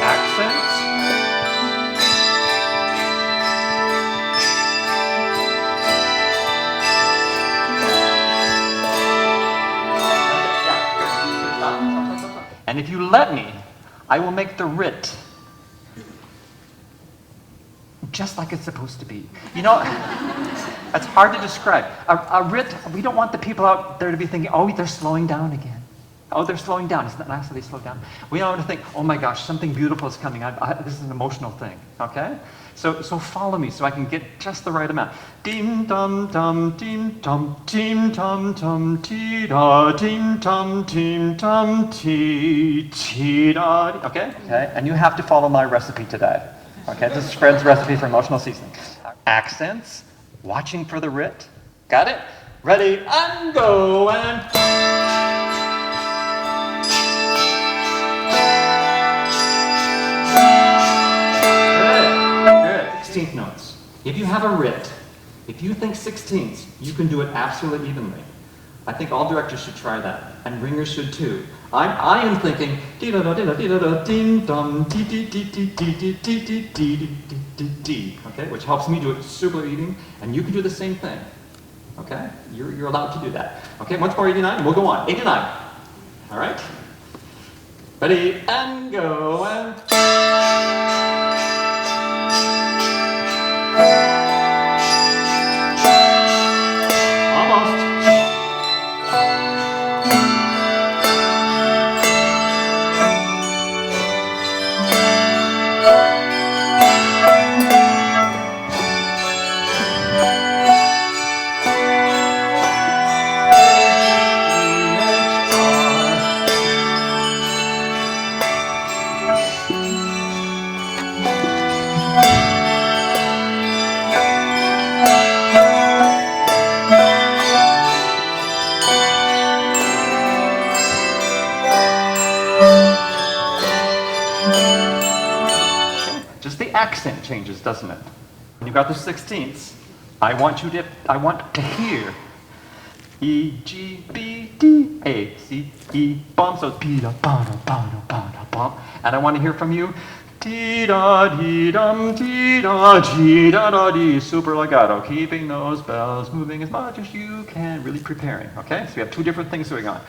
Speaker 5: Accents. And if you let me, I will make the writ just like it's supposed to be. You know, that's hard to describe. A writ, we don't want the people out there to be thinking, oh, they're slowing down again. Oh, they're slowing down. Isn't that nice that they slow down? We don't want to think, oh my gosh, something beautiful is coming. This is an emotional thing, okay? So follow me so I can get just the right amount. Dim dum dum dim dum tee da dim dum tee da. Okay? Okay. And you have to follow my recipe today. Okay? This is Fred's recipe for emotional seasoning. Accents, watching for the writ. Got it? Ready and go and. Good. 16th notes. If you have a writ, if you think 16ths, you can do it absolutely evenly. I think all directors should try that, and ringers should too. I am thinking dee da da dee da dee da da ding dum dee dee dee dee dee dee dee dee dee dee dee. Okay, which helps me do it super even, and you can do the same thing. Okay, you're allowed to do that. Okay, once more 89, and we'll go on. 89. All right. Ready and go and. Almost. Just the accent changes, doesn't it? When you've got the 16ths, I want to hear E, G, B, D, A, C, E, bum, so P, da, ba, da, ba, da, ba, da, bum. And I want to hear from you T, da, dee, dum, T, da, G, da, da, dee, super legato, keeping those bells moving as much as you can, really preparing, okay? So we have two different things going on.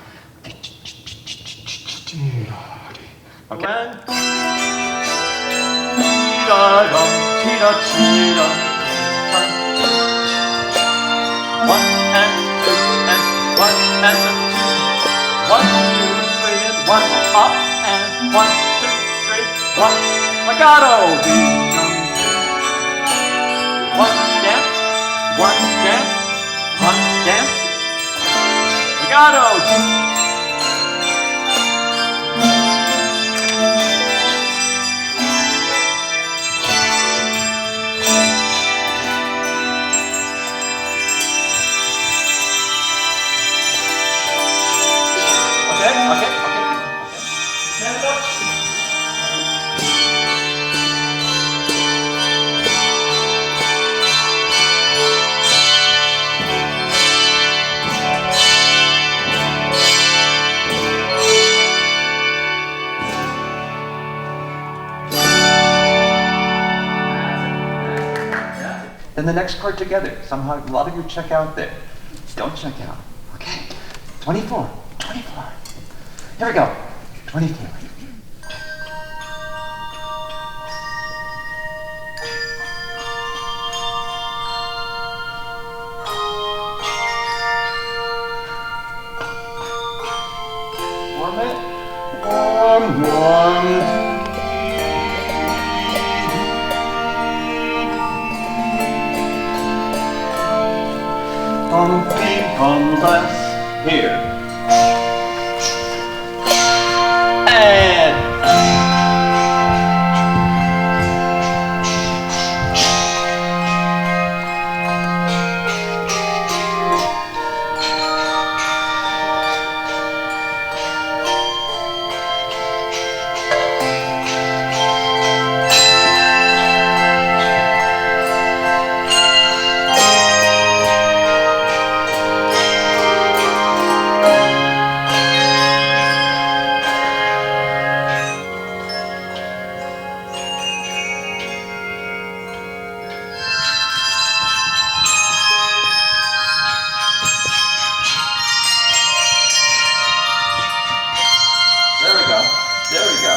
Speaker 5: Okay? One and two and one and two. 1, 2, 3 and 1 up and 1, 2, 3, 1. Legato. One dance, one dance, one dance. Legato. Okay. Stand up. Then the next part together. Somehow a lot of you check out there. Don't check out. Okay. 24. Here we go. 24.
Speaker 4: warm, warm. Unless here. And there we go. There we go.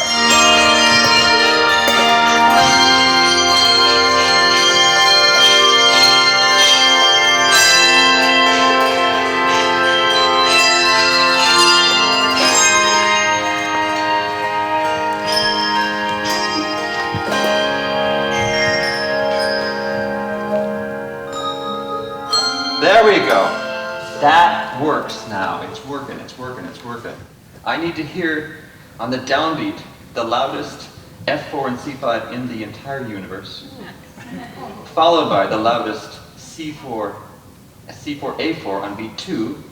Speaker 4: There we go. That works now. It's working, it's working, it's working. I need to hear on the downbeat the loudest F4 and C5 in the entire universe, followed by the loudest C4, A4 on beat 2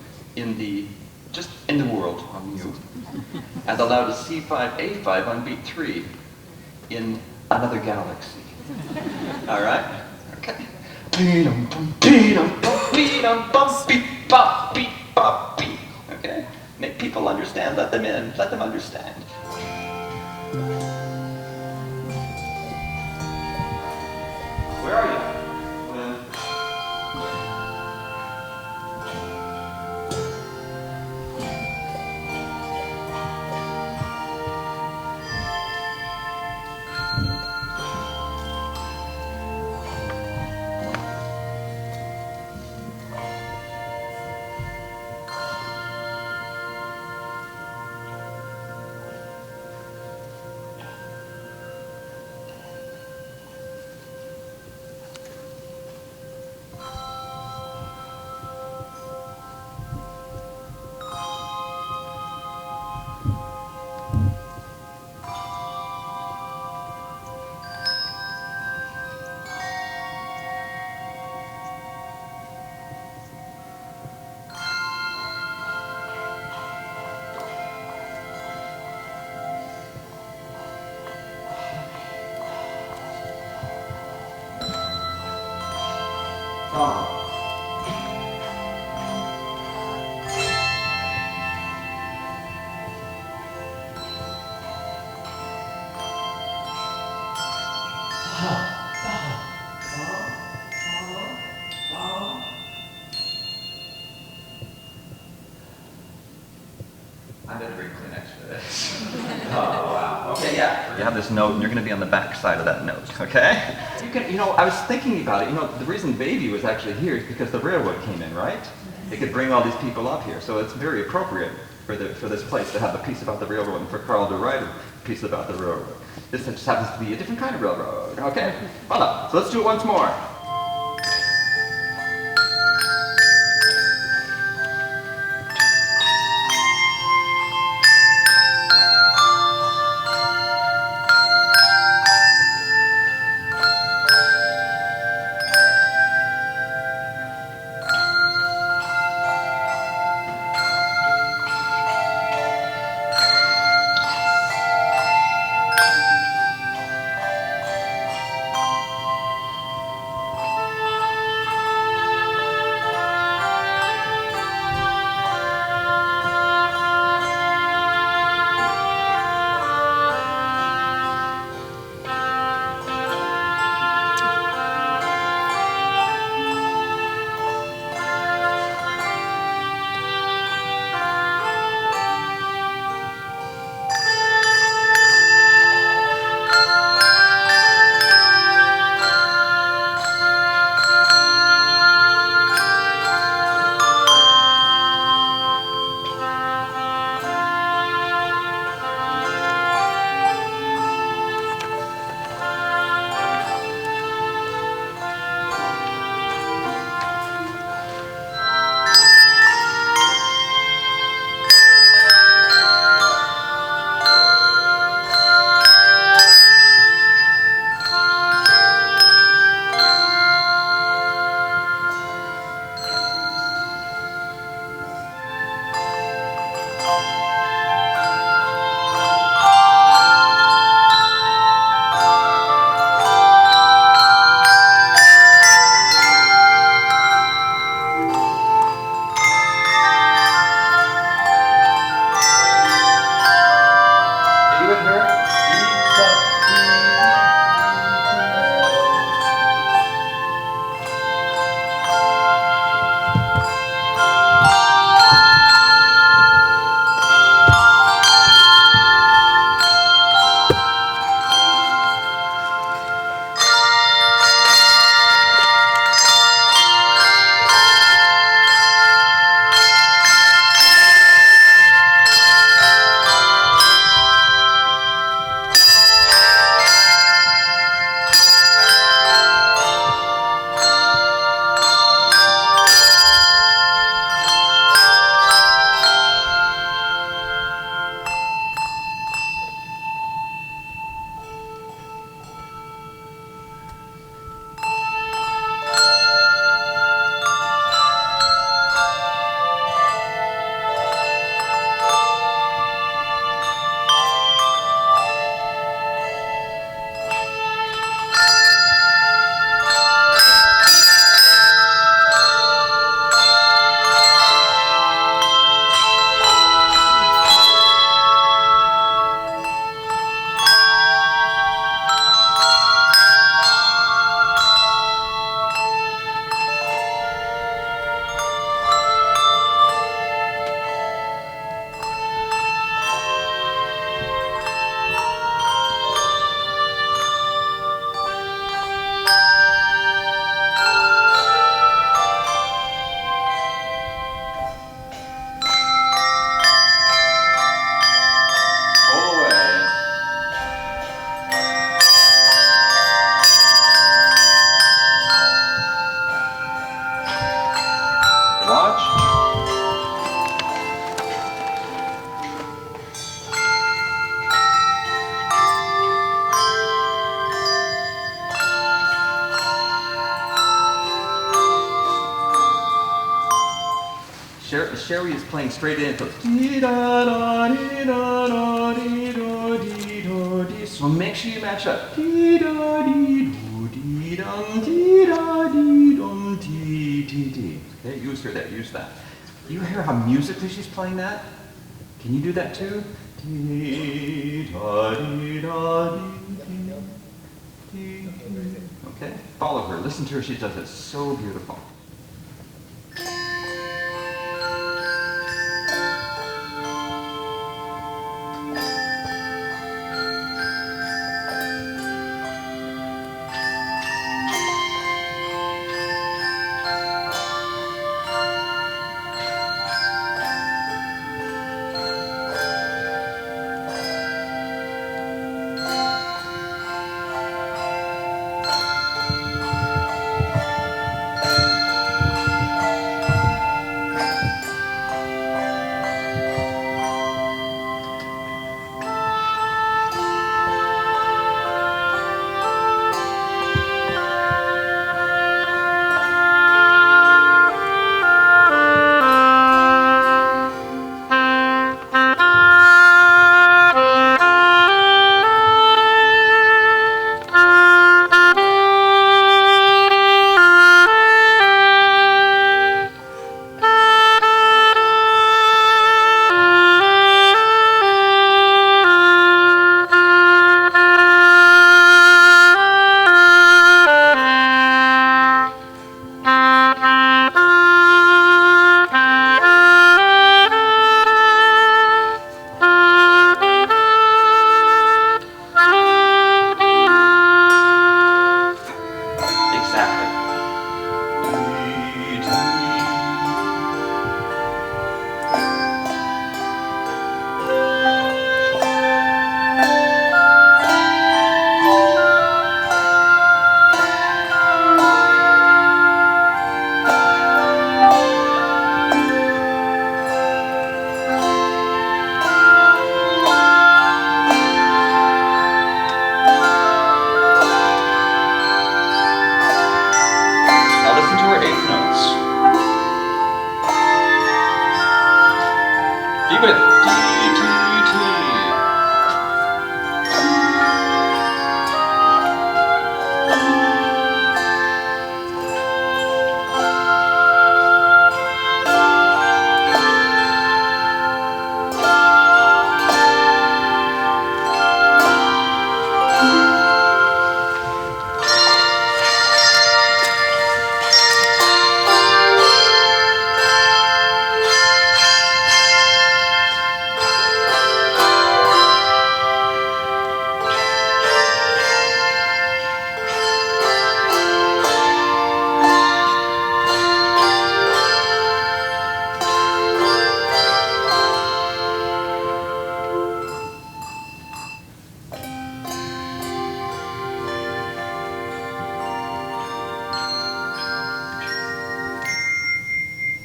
Speaker 4: just in the world on you, and the loudest C5, A5 on beat 3 in another galaxy. All right? Okay. Okay? Make people understand, let them in, let them understand. Where are you? I better bring Kleenex for this. Oh, wow. Okay, yeah. You have this note, and you're going to be on the back side of that note, okay? I was thinking about it. The reason Baby was actually here is because the railroad came in, right? They could bring all these people up here, so it's very appropriate for this place to have a piece about the railroad and for Carl to write a piece about the railroad. This just happens to be a different kind of railroad, okay? Voila. So let's do it once more. Sherry is playing straight in. It goes dee da da dee da da dee da dee da dee. So make sure you match up. Dee da dee do dee dum dee da dee dum dee dee dee. Okay, use her there. Use that. You hear how musically she's playing that? Can you do that too? Dee da dee da dee dee. Okay, follow her. Listen to her. She does it so beautiful.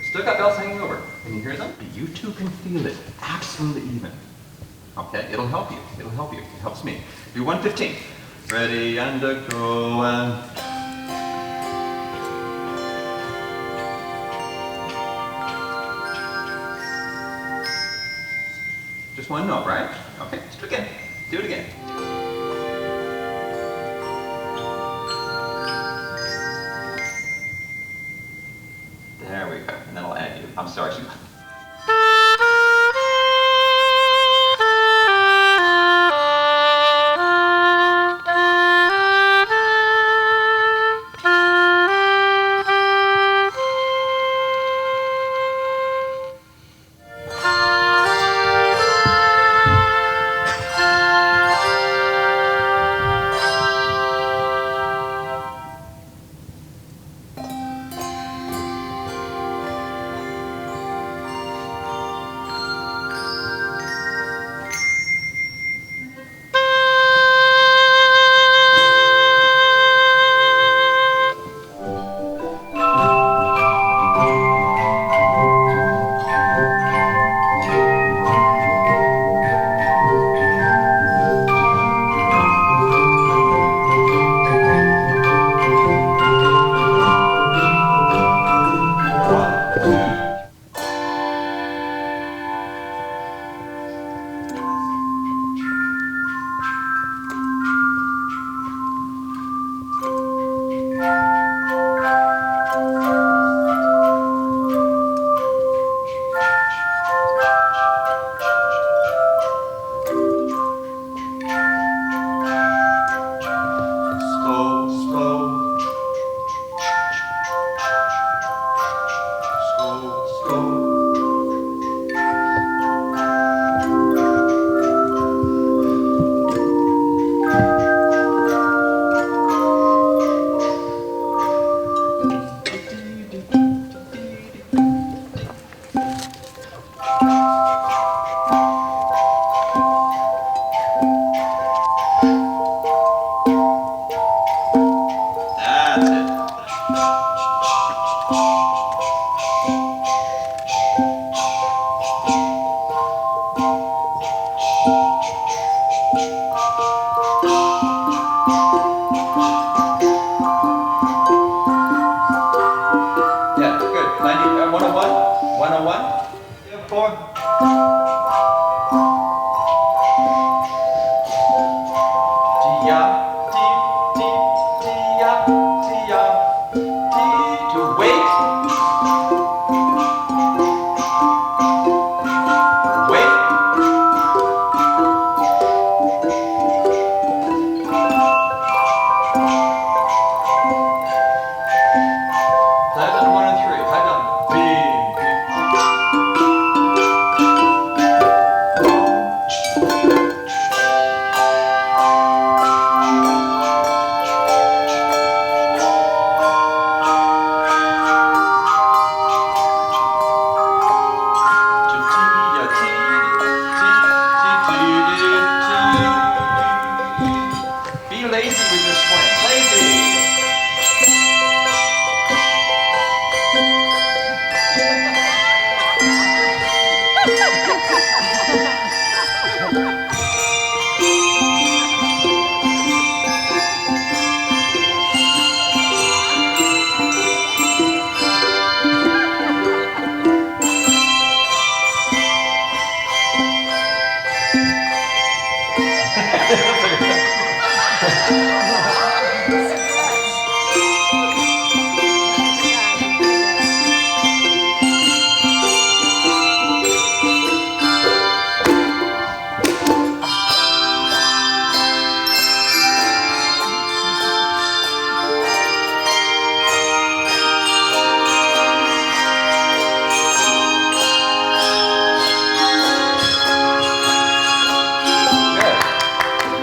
Speaker 4: Still got bells hanging over. Can you hear them? You two can feel it. Absolutely even. Okay, it'll help you. It'll help you. It helps me. Do 115. Ready and a go and... Just one note, right? Okay, let's do it again. Do it again. There we go. And then I'll add you. I'm sorry. Tia, ti, ti, tia, tia, ti, to wait. Wait. Play on 1 and 3. High down. B, be lazy with your swing. Lazy.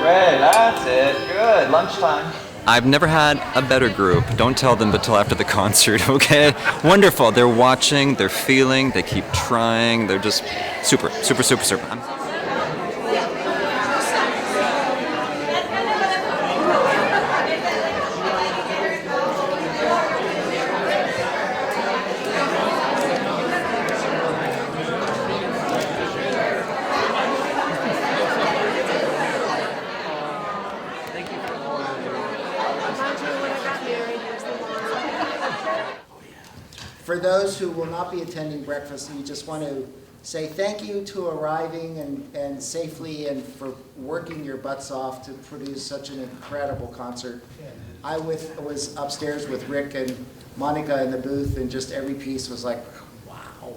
Speaker 4: Great, that's it. Good. Lunchtime. I've never had a better group. Don't tell them until after the concert, okay? Wonderful. They're watching, they're feeling, they keep trying. They're just super, super, super, super.
Speaker 11: For those who will not be attending breakfast, we just want to say thank you to arriving and safely and for working your butts off to produce such an incredible concert. I was upstairs with Rick and Monica in the booth, and just every piece was like, wow.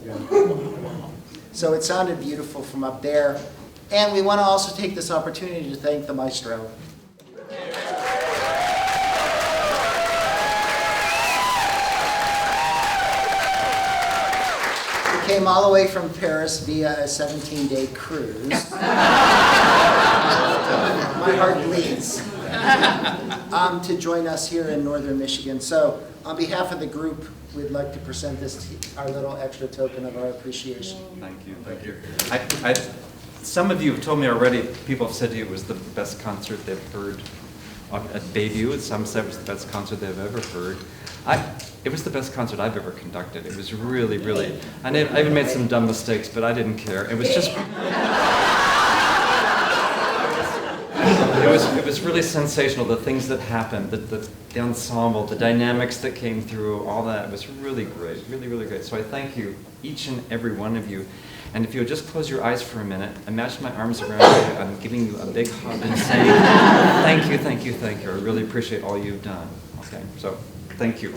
Speaker 11: So it sounded beautiful from up there. And we want to also take this opportunity to thank the maestro. Came all the way from Paris via a 17-day cruise. My heart bleeds. To join us here in northern Michigan. So on behalf of the group, we'd like to present this to our little extra token of our appreciation.
Speaker 5: Thank you, thank you. Some of you have told me already, people have said to you it was the best concert they've heard at Bayview. Some said it was the best concert they've ever heard. It was the best concert I've ever conducted. It was really, really, and I even made some dumb mistakes, but I didn't care. It was just, it was really sensational. The things that happened, the ensemble, the dynamics that came through, all that was really great, really, really great. So I thank you, each and every one of you. And if you'll just close your eyes for a minute, imagine my arms around you. I'm giving you a big hug and saying, thank you, thank you, thank you. I really appreciate all you've done. Okay, so thank you.